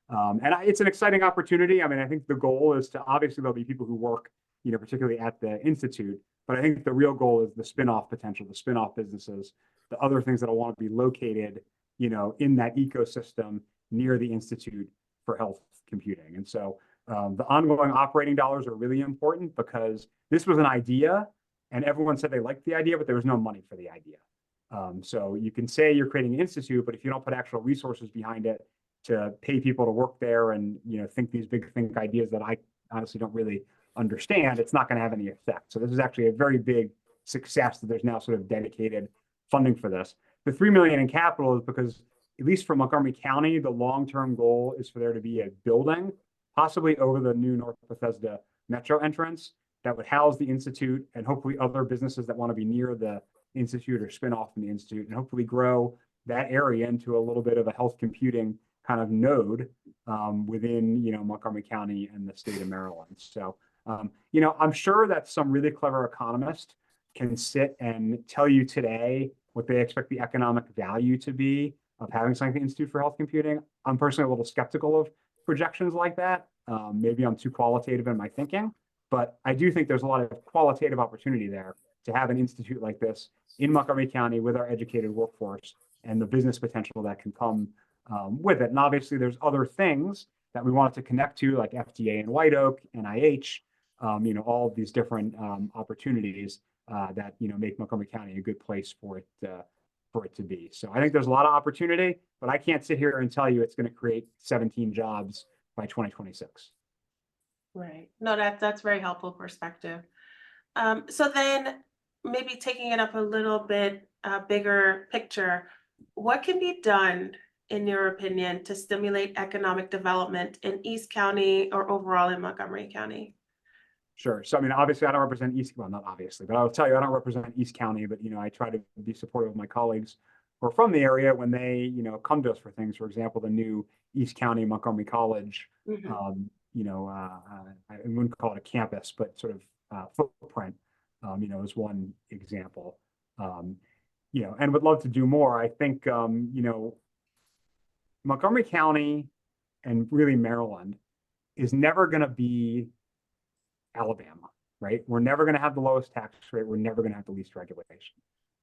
And it's an exciting opportunity. I mean, I think the goal is to, obviously there'll be people who work, particularly at the Institute, but I think the real goal is the spin-off potential, the spin-off businesses, the other things that will want to be located, in that ecosystem near the Institute for Health Computing. And so the ongoing operating dollars are really important because this was an idea and everyone said they liked the idea, but there was no money for the idea. So you can say you're creating an institute, but if you don't put actual resources behind it to pay people to work there and, think these big ideas that I honestly don't really understand, it's not going to have any effect. So this is actually a very big success that there's now sort of dedicated funding for this. The $3 million in capital is because, at least for Montgomery County, the long-term goal is for there to be a building, possibly over the new North Bethesda metro entrance, that would house the Institute and hopefully other businesses that want to be near the Institute or spin off from the Institute, and hopefully grow that area into a little bit of a health computing kind of node within, Montgomery County and the state of Maryland. So, I'm sure that some really clever economist can sit and tell you today what they expect the economic value to be of having something like the Institute for Health Computing. I'm personally a little skeptical of projections like that. Maybe I'm too qualitative in my thinking, but I do think there's a lot of qualitative opportunity there to have an institute like this in Montgomery County with our educated workforce and the business potential that can come with it. And obviously there's other things that we wanted to connect to, like FDA and White Oak, NIH, all of these different opportunities that, make Montgomery County a good place for it to be. So I think there's a lot of opportunity, but I can't sit here and tell you it's going to create 17 jobs by 2026. Right. No, that's very helpful perspective. So then maybe taking it up a little bit bigger picture, what can be done, in your opinion, to stimulate economic development in East County or overall in Montgomery County? Sure. So, I mean, obviously I don't represent not obviously, but I'll tell you, I don't represent East County, but, I try to be supportive of my colleagues who are from the area when they, come to us for things. For example, the new East County Montgomery College, Mhm. I wouldn't call it a campus, but sort of footprint, is one example, and would love to do more. I think, Montgomery County and really Maryland is never going to be Alabama, right? We're never going to have the lowest tax rate. We're never going to have the least regulation.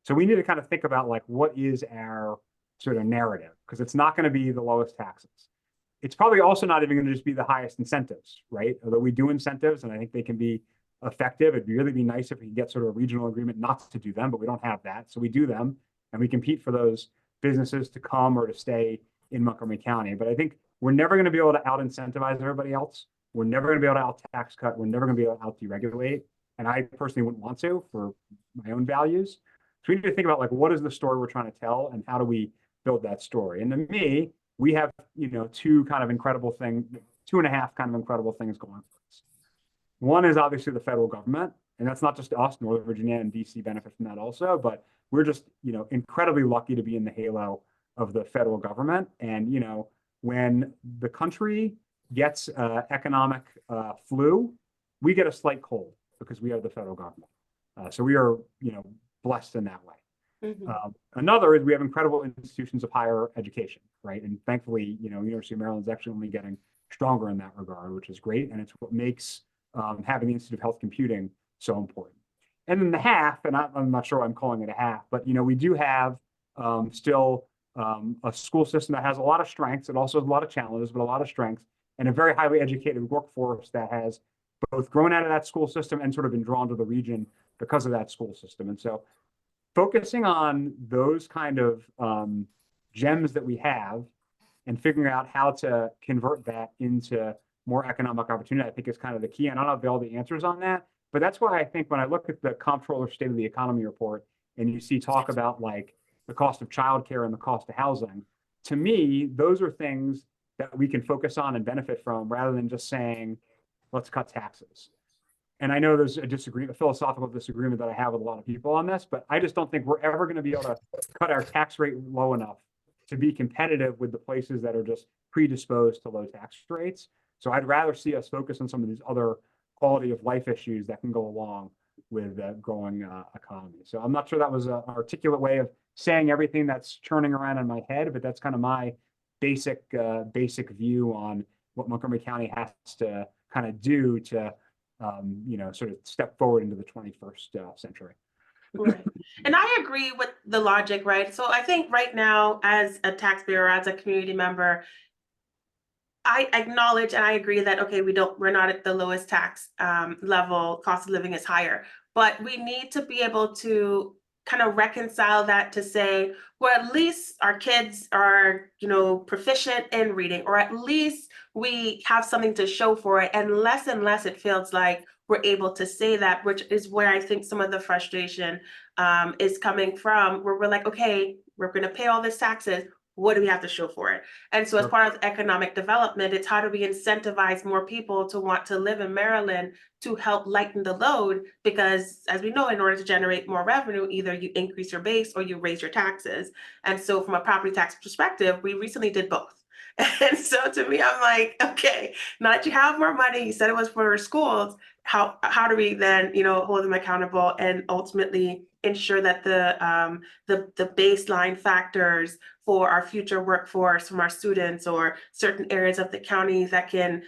So we need to kind of think about like, what is our sort of narrative? Because it's not going to be the lowest taxes. It's probably also not even going to just be the highest incentives, right? Although we do incentives and I think they can be effective. It'd really be nice if we could get sort of a regional agreement not to do them, but we don't have that. So we do them and we compete for those businesses to come or to stay in Montgomery County. But I think we're never going to be able to out incentivize everybody else. We're never going to be able to out tax cut. We're never going to be able to out deregulate. And I personally wouldn't want to for my own values. So we need to think about like, what is the story we're trying to tell and how do we build that story? And to me, we have, two kind of incredible things, 2.5 kind of incredible things going on. One is obviously the federal government, and that's not just us, Northern Virginia and DC benefit from that also, but we're just, incredibly lucky to be in the halo of the federal government. And, when the country gets economic flu, we get a slight cold because we have the federal government. So we are, blessed in that way. Another is we have incredible institutions of higher education, right? And thankfully, University of Maryland is actually only getting stronger in that regard, which is great. And it's what makes having the Institute of Health Computing so important. And then the half, and I'm not sure why I'm calling it a half, but we do have still a school system that has a lot of strengths. It also has a lot of challenges, but a lot of strengths, and a very highly educated workforce that has both grown out of that school system and sort of been drawn to the region because of that school system. And so focusing on those kind of gems that we have and figuring out how to convert that into more economic opportunity, I think is kind of the key. And I don't have all the answers on that, but that's why I think when I look at the Comptroller State of the Economy report and you see talk about like the cost of childcare and the cost of housing, to me, those are things that we can focus on and benefit from rather than just saying, let's cut taxes. And I know there's a philosophical disagreement that I have with a lot of people on this, but I just don't think we're ever going to be able to cut our tax rate low enough to be competitive with the places that are just predisposed to low tax rates. So I'd rather see us focus on some of these other quality of life issues that can go along with a growing economy. So I'm not sure that was an articulate way of saying everything that's churning around in my head, but that's kind of my basic view on what Montgomery County has to kind of do to sort of step forward into the 21st century. Right. And I agree with the logic, right? So I think right now, as a taxpayer, as a community member, I acknowledge and I agree that, okay, we're not at the lowest tax level, cost of living is higher, but we need to be able to kind of reconcile that to say, well, at least our kids are, proficient in reading, or at least we have something to show for it. And less it feels like we're able to say that, which is where I think some of the frustration is coming from, where we're like, okay, we're going to pay all this taxes. What do we have to show for it? And so as part of economic development, it's how do we incentivize more people to want to live in Maryland to help lighten the load? Because as we know, in order to generate more revenue, either you increase your base or you raise your taxes. And so from a property tax perspective, we recently did both. And so to me, I'm like, okay, now that you have more money, you said it was for schools, how do we then, hold them accountable and ultimately ensure that the baseline factors for our future workforce from our students or certain areas of the county that can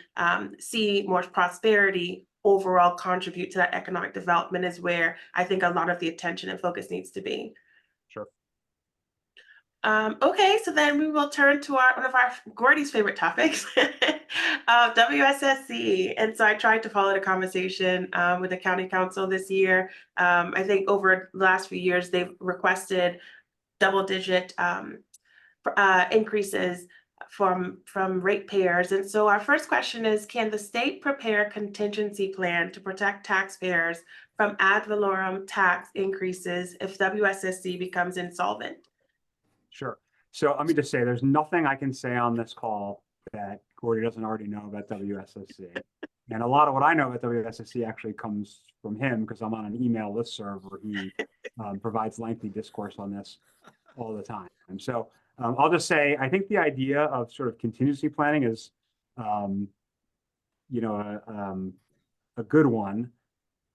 see more prosperity overall contribute to that economic development is where I think a lot of the attention and focus needs to be. Sure. Okay, so then we will turn to one of our Gordy's favorite topics, WSSC. And so I tried to follow the conversation with the county council this year. I think over the last few years, they've requested double-digit increases from ratepayers. And so our first question is, can the state prepare a contingency plan to protect taxpayers from ad valorem tax increases if WSSC becomes insolvent? Sure. So let me just say, there's nothing I can say on this call that Gordy doesn't already know about WSSC. And a lot of what I know about WSSC actually comes from him because I'm on an email listserv where he provides lengthy discourse on this all the time. And so I'll just say, I think the idea of sort of contingency planning is, a good one.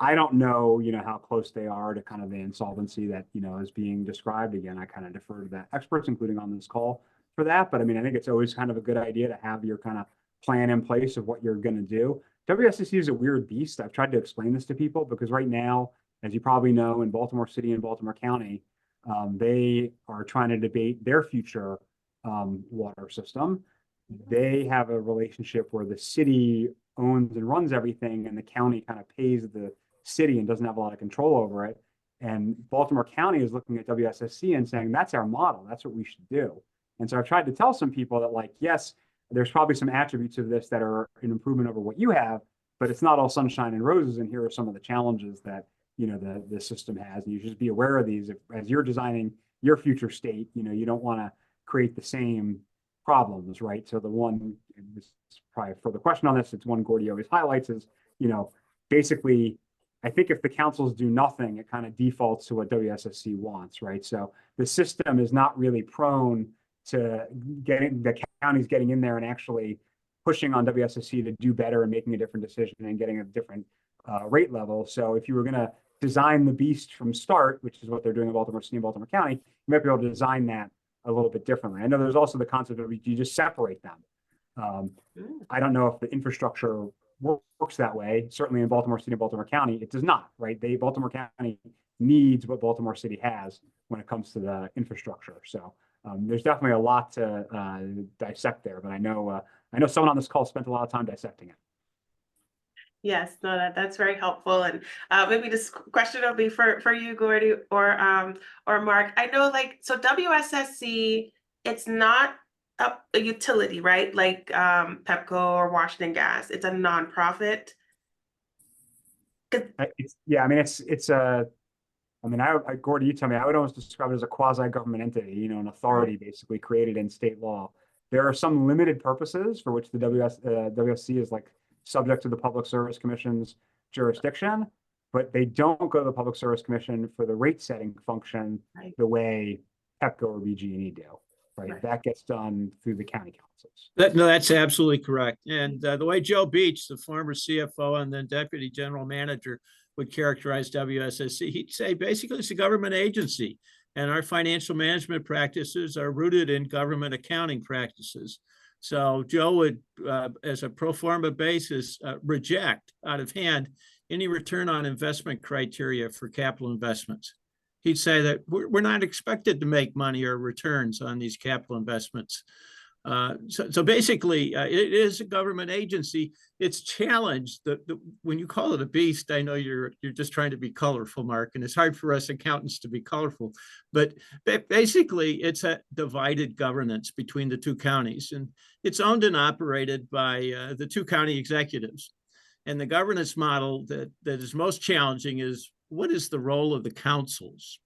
I don't know, how close they are to kind of the insolvency that, is being described. Again, I kind of defer to the experts, including on this call for that. But I mean, I think it's always kind of a good idea to have your kind of plan in place of what you're going to do. WSSC is a weird beast. I've tried to explain this to people because right now, as you probably know, in Baltimore City and Baltimore County, they are trying to debate their future water system. They have a relationship where the city owns and runs everything and the county kind of pays the city and doesn't have a lot of control over it. And Baltimore County is looking at WSSC and saying, that's our model. That's what we should do. And so I've tried to tell some people that, like, yes, there's probably some attributes of this that are an improvement over what you have, but it's not all sunshine and roses. And here are some of the challenges that, the system has. And you should just be aware of these as you're designing your future state. You don't want to create the same problems, right? So the one, this is probably for the question on this, it's one Gordy always highlights is, basically, I think if the councils do nothing, it kind of defaults to what WSSC wants, right? So the system is not really prone to the counties getting in there and actually pushing on WSSC to do better and making a different decision and getting a different rate level. So if you were going to design the beast from start, which is what they're doing in Baltimore City and Baltimore County, you might be able to design that a little bit differently. I know there's also the concept of you just separate them. I don't know if the infrastructure works that way. Certainly in Baltimore City and Baltimore County, it does not, right? Baltimore County needs what Baltimore City has when it comes to the infrastructure. So there's definitely a lot to dissect there, but I know someone on this call spent a lot of time dissecting it. Yes, no, that's very helpful. And maybe this question will be for you, Gordy, or Mark. I know, like, so WSSC, it's not a utility, right? Like Pepco or Washington Gas. It's a nonprofit. Yeah, I mean, Gordy, you tell me, I would almost describe it as a quasi-government entity, an authority basically created in state law. There are some limited purposes for which the WSC is like subject to the Public Service Commission's jurisdiction, but they don't go to the Public Service Commission for the rate setting function the way Pepco or BG&E do. Right. That gets done through the county councils. No, that's absolutely correct. And the way Joe Beach, the former CFO and then deputy general manager, would characterize WSSC, he'd say basically it's a government agency, and our financial management practices are rooted in government accounting practices. So Joe would, as a pro forma basis, reject out of hand any return on investment criteria for capital investments. He'd say that we're not expected to make money or returns on these capital investments. So basically, it is a government agency. It's challenged. When you call it a beast, I know you're just trying to be colorful, Mark, and it's hard for us accountants to be colorful. But basically, it's a divided governance between the two counties, and it's owned and operated by the two county executives. And the governance model that is most challenging is, what is the role of the councils?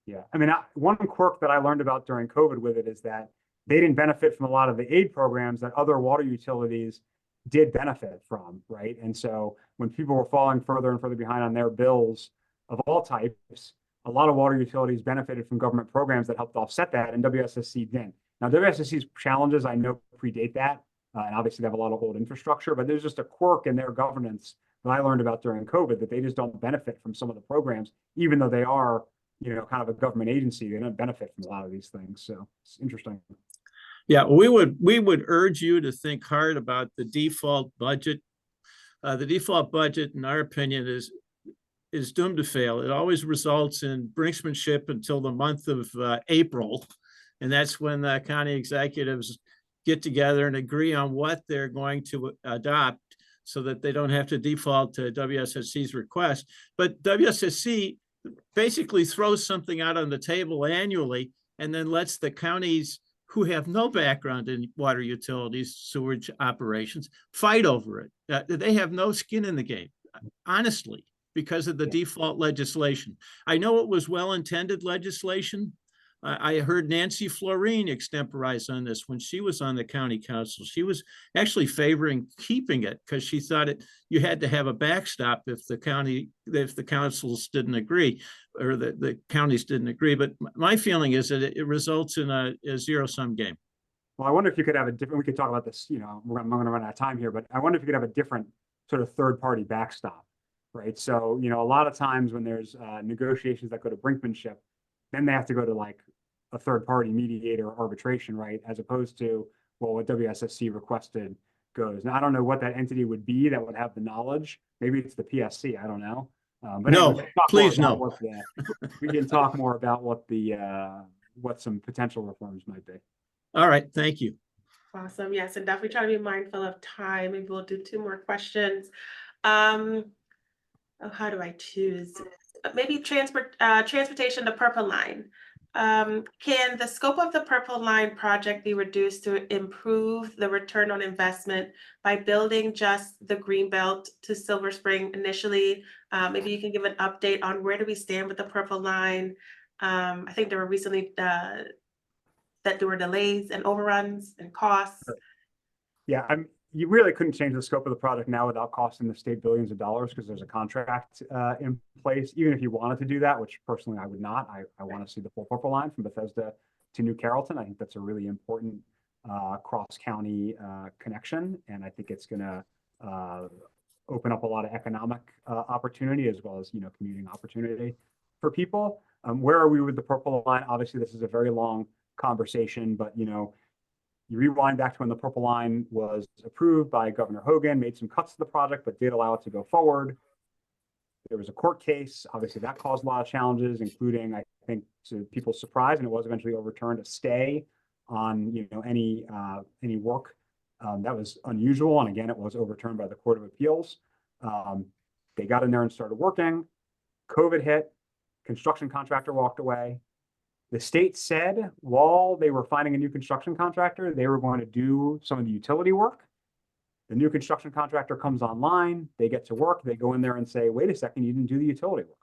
Yeah, I mean, one quirk that I learned about during COVID with it is that they didn't benefit from a lot of the aid programs that other water utilities did benefit from, right? And so when people were falling further and further behind on their bills of all types, a lot of water utilities benefited from government programs that helped offset that, and WSSC didn't. Now, WSSC's challenges, I know, predate that, and obviously they have a lot of old infrastructure, but there's just a quirk in their governance that I learned about during COVID, that they just don't benefit from some of the programs, even though they are, kind of a government agency. They don't benefit from a lot of these things. So it's interesting. Yeah, we would urge you to think hard about the default budget. The default budget, in our opinion, is doomed to fail. It always results in brinksmanship until the month of April, and that's when the county executives get together and agree on what they're going to adopt, so that they don't have to default to WSSC's request. But WSSC basically throws something out on the table annually and then lets the counties who have no background in water utilities, sewage operations, fight over it. They have no skin in the game, honestly, because of the default legislation. I know it was well-intended legislation. I heard Nancy Florine extemporize on this when she was on the county council. She was actually favoring keeping it because she thought you had to have a backstop if the councils didn't agree, or the counties didn't agree. But my feeling is that it results in a zero-sum game. Well, I wonder if you could have a different, we could talk about this, I'm going to run out of time here, but I wonder if you could have a different sort of third-party backstop, right? So, a lot of times when there's negotiations that go to brinkmanship, then they have to go to like a third-party mediator or arbitration, right? As opposed to, well, what WSSC requested goes. Now, I don't know what that entity would be that would have the knowledge. Maybe it's the PSC. I don't know. But no, anyway, please no. We can talk more about what some potential reforms might be. All right, thank you. Awesome. Yes, and definitely try to be mindful of time. Maybe we'll do 2 more questions. How do I choose? Maybe transportation to Purple Line. Can the scope of the Purple Line project be reduced to improve the return on investment by building just the Greenbelt to Silver Spring initially? Maybe you can give an update on where do we stand with the Purple Line. I think there were recently that there were delays and overruns and costs. Yeah, you really couldn't change the scope of the project now without costing the state billions of dollars, because there's a contract in place. Even if you wanted to do that, which personally I would not, I want to see the full Purple Line from Bethesda to New Carrollton. I think that's a really important cross-county connection. And I think it's going to open up a lot of economic opportunity as well as, commuting opportunity for people. Where are we with the Purple Line? Obviously, this is a very long conversation, but, you rewind back to when the Purple Line was approved by Governor Hogan, made some cuts to the project, but did allow it to go forward. There was a court case. Obviously, that caused a lot of challenges, including, I think, to people's surprise, and it was eventually overturned, a stay on, any work. That was unusual, and again, it was overturned by the Court of Appeals. They got in there and started working. COVID hit. Construction contractor walked away. The state said while they were finding a new construction contractor, they were going to do some of the utility work. The new construction contractor comes online, they get to work, they go in there and say, wait a second, you didn't do the utility work.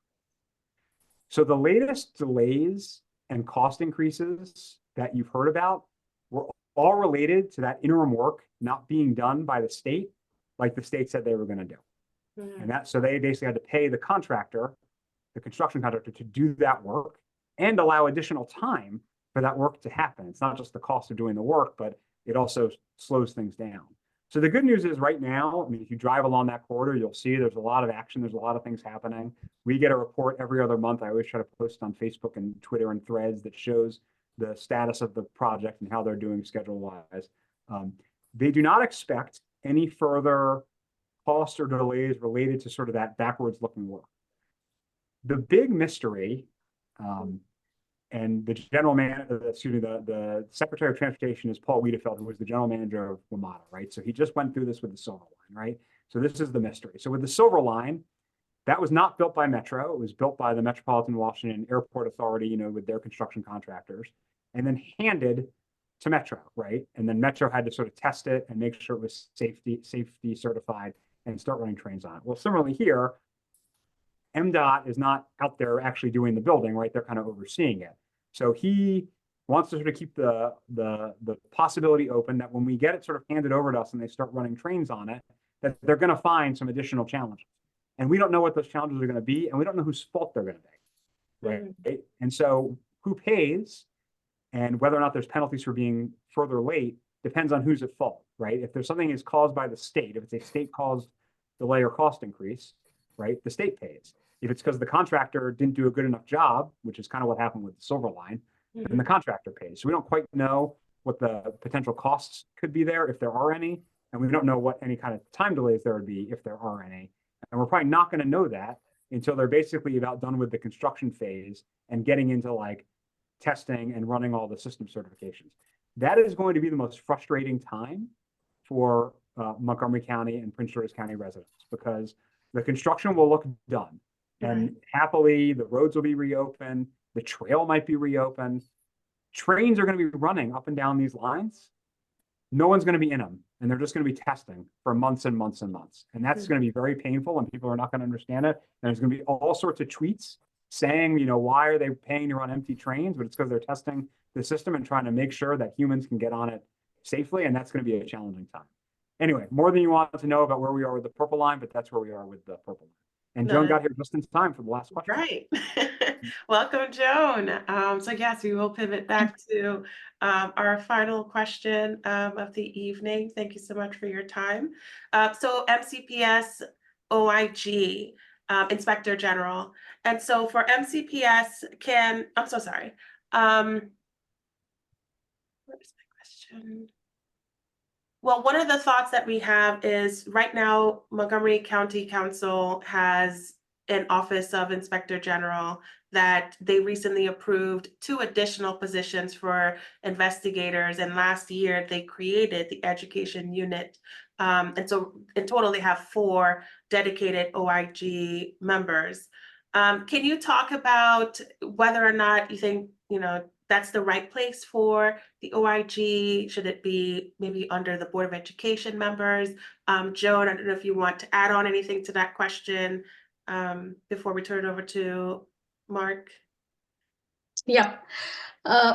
So the latest delays and cost increases that you've heard about were all related to that interim work not being done by the state, like the state said they were going to do. And so they basically had to pay the contractor, the construction contractor, to do that work and allow additional time for that work to happen. It's not just the cost of doing the work, but it also slows things down. So the good news is right now, I mean, if you drive along that corridor, you'll see there's a lot of action. There's a lot of things happening. We get a report every other month. I always try to post on Facebook and Twitter and Threads that shows the status of the project and how they're doing schedule-wise. They do not expect any further costs or delays related to sort of that backwards-looking work. The big mystery, and the the Secretary of Transportation is Paul Wiedefeld, who was the general manager of WMATA, right? So he just went through this with the Silver Line, right? So this is the mystery. So with the Silver Line, that was not built by Metro. It was built by the Metropolitan Washington Airport Authority, with their construction contractors, and then handed to Metro, right? And then Metro had to sort of test it and make sure it was safety certified and start running trains on it. Well, similarly here, MDOT is not out there actually doing the building, right? They're kind of overseeing it. So he wants to sort of keep the possibility open that when we get it sort of handed over to us and they start running trains on it, that they're going to find some additional challenges. And we don't know what those challenges are going to be, and we don't know whose fault they're going to be, right? And so who pays and whether or not there's penalties for being further late depends on who's at fault, right? If there's something is caused by the state, if it's a state-caused delay or cost increase, right, the state pays. If it's because the contractor didn't do a good enough job, which is kind of what happened with the Silver Line, then the contractor pays. So we don't quite know what the potential costs could be there, if there are any, and we don't know what any kind of time delays there would be if there are any. And we're probably not going to know that until they're basically about done with the construction phase and getting into like testing and running all the system certifications. That is going to be the most frustrating time for Montgomery County and Prince George's County residents, because the construction will look done. And happily, the roads will be reopened. The trail might be reopened. Trains are going to be running up and down these lines. No one's going to be in them. And they're just going to be testing for months and months and months. And that's going to be very painful, and people are not going to understand it. And there's going to be all sorts of tweets saying, why are they paying to run empty trains? But it's because they're testing the system and trying to make sure that humans can get on it safely. And that's going to be a challenging time. Anyway, more than you want to know about where we are with the Purple Line, but that's where we are with the Purple Line. And Joan got here just in time for the last question. Right. Welcome, Joan. So yes, we will pivot back to our final question of the evening. Thank you so much for your time. So MCPS OIG, Inspector General. And so for MCPS, I'm so sorry. What is my question? Well, one of the thoughts that we have is right now, Montgomery County Council has an Office of Inspector General that they recently approved 2 additional positions for investigators. And last year they created the education unit. And so in total, they have 4 dedicated OIG members. Can you talk about whether or not you think, that's the right place for the OIG? Should it be maybe under the Board of Education members? Joan, I don't know if you want to add on anything to that question before we turn it over to Marc. Yeah.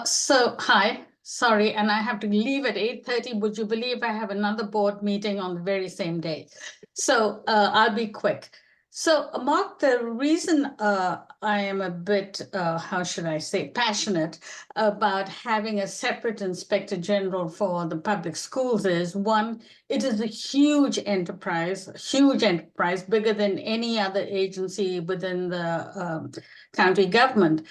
So hi, sorry, and I have to leave at 8:30. Would you believe I have another board meeting on the very same day? So I'll be quick. So, Mark, the reason I am a bit, how should I say, passionate about having a separate Inspector General for the public schools is, one, it is a huge enterprise, bigger than any other agency within the county government.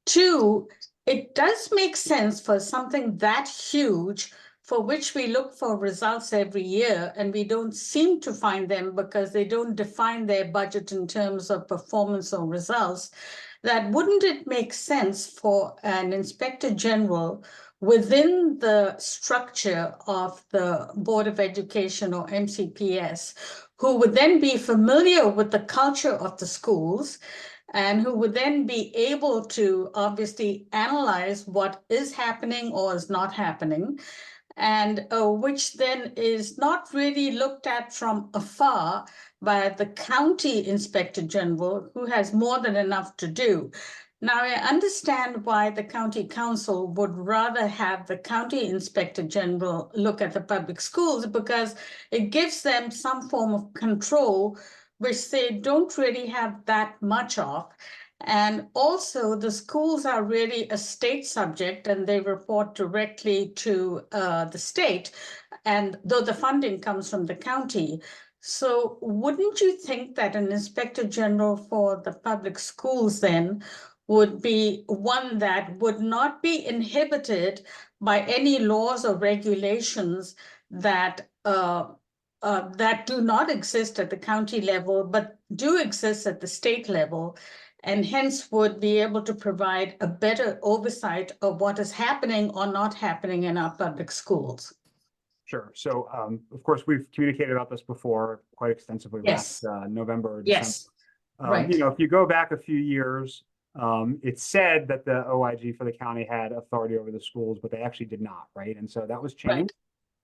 Two, it does make sense for something that huge, for which we look for results every year, and we don't seem to find them because they don't define their budget in terms of performance or results, that wouldn't it make sense for an Inspector General within the structure of the Board of Education or MCPS, who would then be familiar with the culture of the schools, and who would then be able to obviously analyze what is happening or is not happening, and which then is not really looked at from afar by the county Inspector General, who has more than enough to do. Now, I understand why the county council would rather have the county Inspector General look at the public schools, because it gives them some form of control, which they don't really have that much of. And also, the schools are really a state subject, and they report directly to the state, and though the funding comes from the county. So wouldn't you think that an Inspector General for the public schools then would be one that would not be inhibited by any laws or regulations that that do not exist at the county level, but do exist at the state level, and hence would be able to provide a better oversight of what is happening or not happening in our public schools? Sure. So, of course, we've communicated about this before quite extensively Yes. last November or December. Yes, right. You know, if you go back a few years, it's said that the OIG for the county had authority over the schools, but they actually did not, right? And so that was changed.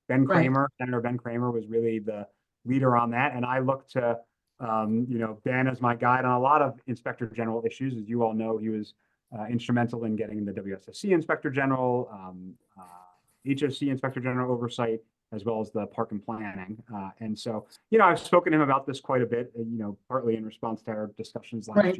Ben Right. Kramer, Senator Ben Kramer, was really the leader on that. And I look to, you know, Ben as my guide on a lot of Inspector General issues. As you all know, he was instrumental in getting the WSSC Inspector General, HOC Inspector General oversight, as well as the park and planning. And so, you know, I've spoken to him about this quite a bit, you know, partly in response to our discussions last year,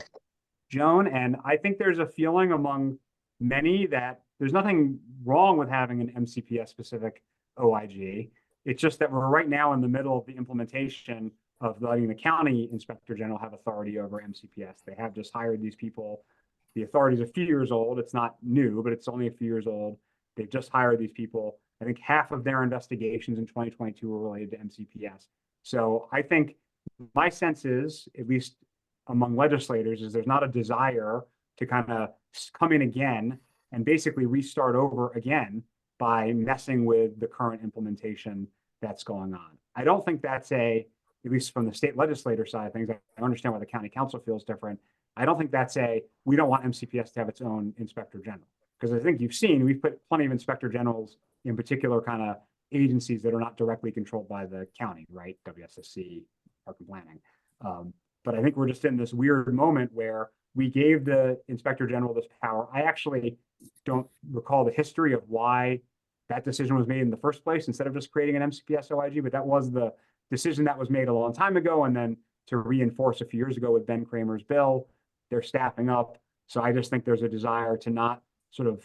Joan. And I think there's a feeling among many that there's nothing wrong with having an MCPS specific OIG. It's just that we're right now in the middle of the implementation of letting the county Inspector General have authority over MCPS. They have just hired these people. The authority is a few years old. It's not new, but it's only a few years old. They've just hired these people. I think half of their investigations in 2022 were related to MCPS. So I think my sense is, at least among legislators, is there's not a desire to kind of come in again and basically restart over again by messing with the current implementation that's going on. I don't think that's at least from the state legislator side of things, I understand why the county council feels different. I don't think that's we don't want MCPS to have its own Inspector General. Because I think you've seen, we've put plenty of Inspector Generals in particular kind of agencies that are not directly controlled by the county, right? WSSC, park and planning. But I think we're just in this weird moment where we gave the Inspector General this power. I actually don't recall the history of why that decision was made in the first place instead of just creating an MCPS OIG, but that was the decision that was made a long time ago. And then to reinforce a few years ago with Ben Kramer's bill, they're staffing up. So I just think there's a desire to not sort of,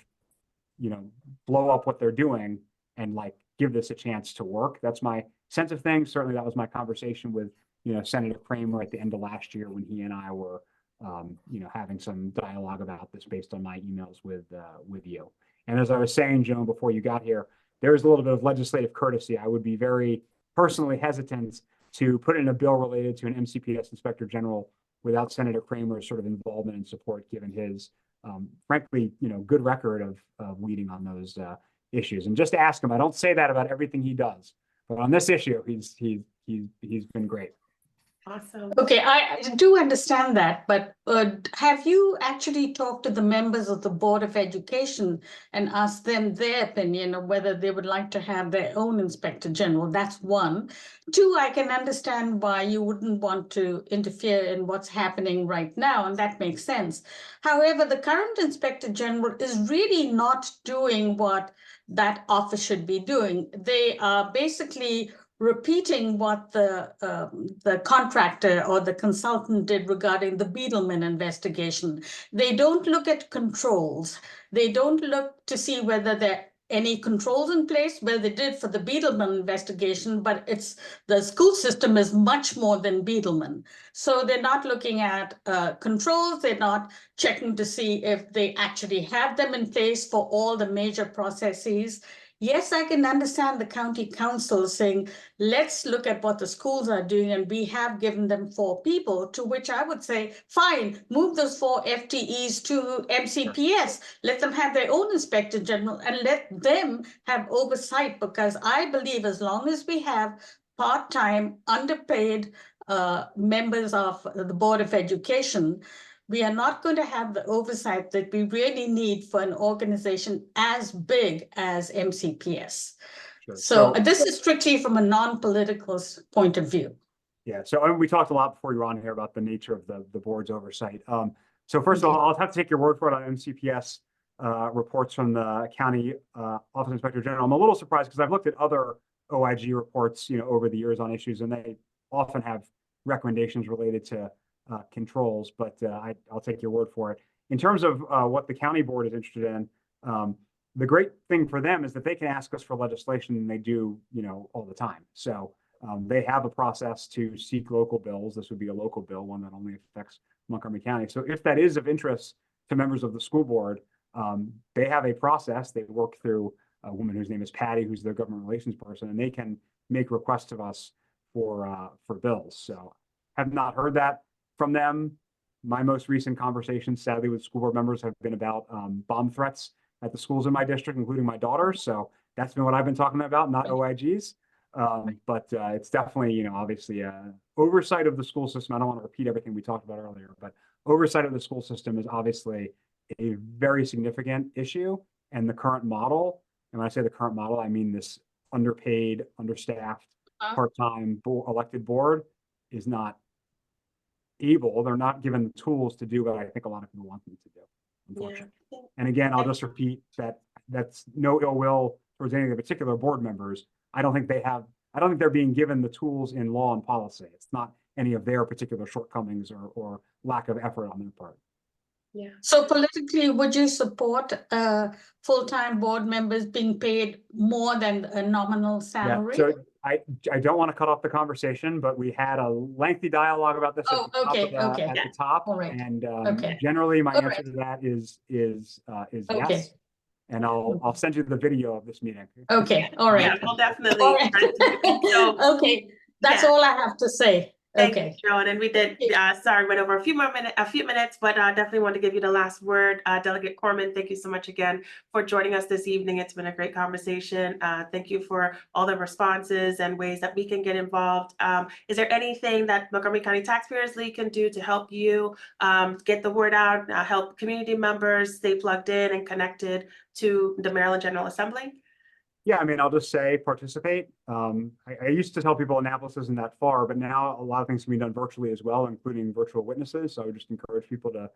you know, blow up what they're doing and like give this a chance to work. That's my sense of things. Certainly that was my conversation with, you know, Senator Kramer at the end of last year when he and I were, you know, having some dialogue about this based on my emails with you. And as I was saying, Joan, before you got here, there is a little bit of legislative courtesy. I would be very personally hesitant to put in a bill related to an MCPS Inspector General without Senator Kramer's sort of involvement and support, given his, frankly, you know, good record of leading on those issues. And just ask him. I don't say that about everything he does, but on this issue, he's been great. Awesome. Okay, I do understand that, but have you actually talked to the members of the Board of Education and asked them their opinion of whether they would like to have their own Inspector General? That's one. Two, I can understand why you wouldn't want to interfere in what's happening right now, and that makes sense. However, the current Inspector General is really not doing what that office should be doing. They are basically repeating what the contractor or the consultant did regarding the Beetleman investigation. They don't look at controls. They don't look to see whether there are any controls in place. Well, they did for the Beetleman investigation, but the school system is much more than Beetleman. So they're not looking at controls. They're not checking to see if they actually have them in place for all the major processes. Yes, I can understand the county council saying, let's look at what the schools are doing, and we have given them 4 people, to which I would say, fine, move those 4 FTEs to MCPS, let them have their own inspector general and let them have oversight, because I believe as long as we have part-time, underpaid members of the Board of Education, we are not going to have the oversight that we really need for an organization as big as MCPS. Sure. So this is strictly from a non-political point of view. Yeah, so and we talked a lot before you were on here about the nature of the board's oversight. So first of all, I'll have to take your word for it on MCPS reports from the county office inspector general. I'm a little surprised because I've looked at other OIG reports, over the years on issues, and they often have recommendations related to controls, but I'll take your word for it. In terms of what the county board is interested in, the great thing for them is that they can ask us for legislation, and they do, all the time. So they have a process to seek local bills. This would be a local bill, one that only affects Montgomery County. So if that is of interest to members of the school board, they have a process. They work through a woman whose name is Patty, who's their government relations person, and they can make requests of us for bills. So have not heard that from them. My most recent conversations, sadly, with school board members have been about bomb threats at the schools in my district, including my daughter. So that's been what I've been talking about, not OIGs. But it's definitely, obviously oversight of the school system. I don't want to repeat everything we talked about earlier, but oversight of the school system is obviously a very significant issue. And the current model, and when I say the current model, I mean this underpaid, understaffed, part-time elected board is not able, they're not given the tools to do what I think a lot of people want them to do, unfortunately. Yeah. And again, I'll just repeat that that's no ill will towards any of the particular board members. I don't think they're being given the tools in law and policy. It's not any of their particular shortcomings or lack of effort on their part. Yeah. So politically, would you support full-time board members being paid more than a nominal salary? Yeah, so I don't want to cut off the conversation, but we had a lengthy dialogue about this Oh, okay, okay. at the top. All right. And Okay. generally my All answer right. to that is Okay. yes. And I'll send you the video of this meeting. Okay, all right. Yeah, we'll definitely. All right. So, Okay, that's yeah. all I have to say. Thank Okay. you, Joan. And we did, sorry, went over a few minutes, but definitely want to give you the last word. Delegate Korman, thank you so much again for joining us this evening. It's been a great conversation. Thank you for all the responses and ways that we can get involved. Is there anything that Montgomery County Taxpayers League can do to help you get the word out, help community members stay plugged in and connected to the Maryland General Assembly? Yeah, I mean, I'll just say participate. I used to tell people Annapolis isn't that far, but now a lot of things can be done virtually as well, including virtual witnesses. So I would just encourage people to,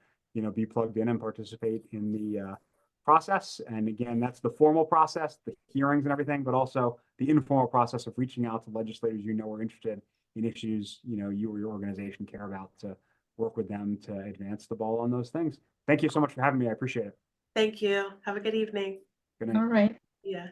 be plugged in and participate in the process. And again, that's the formal process, the hearings and everything, but also the informal process of reaching out to legislators are interested in issues, you or your organization care about, to work with them to advance the ball on those things. Thank you so much for having me. I appreciate it. Thank you. Have a good evening. Good night. All right. Yeah.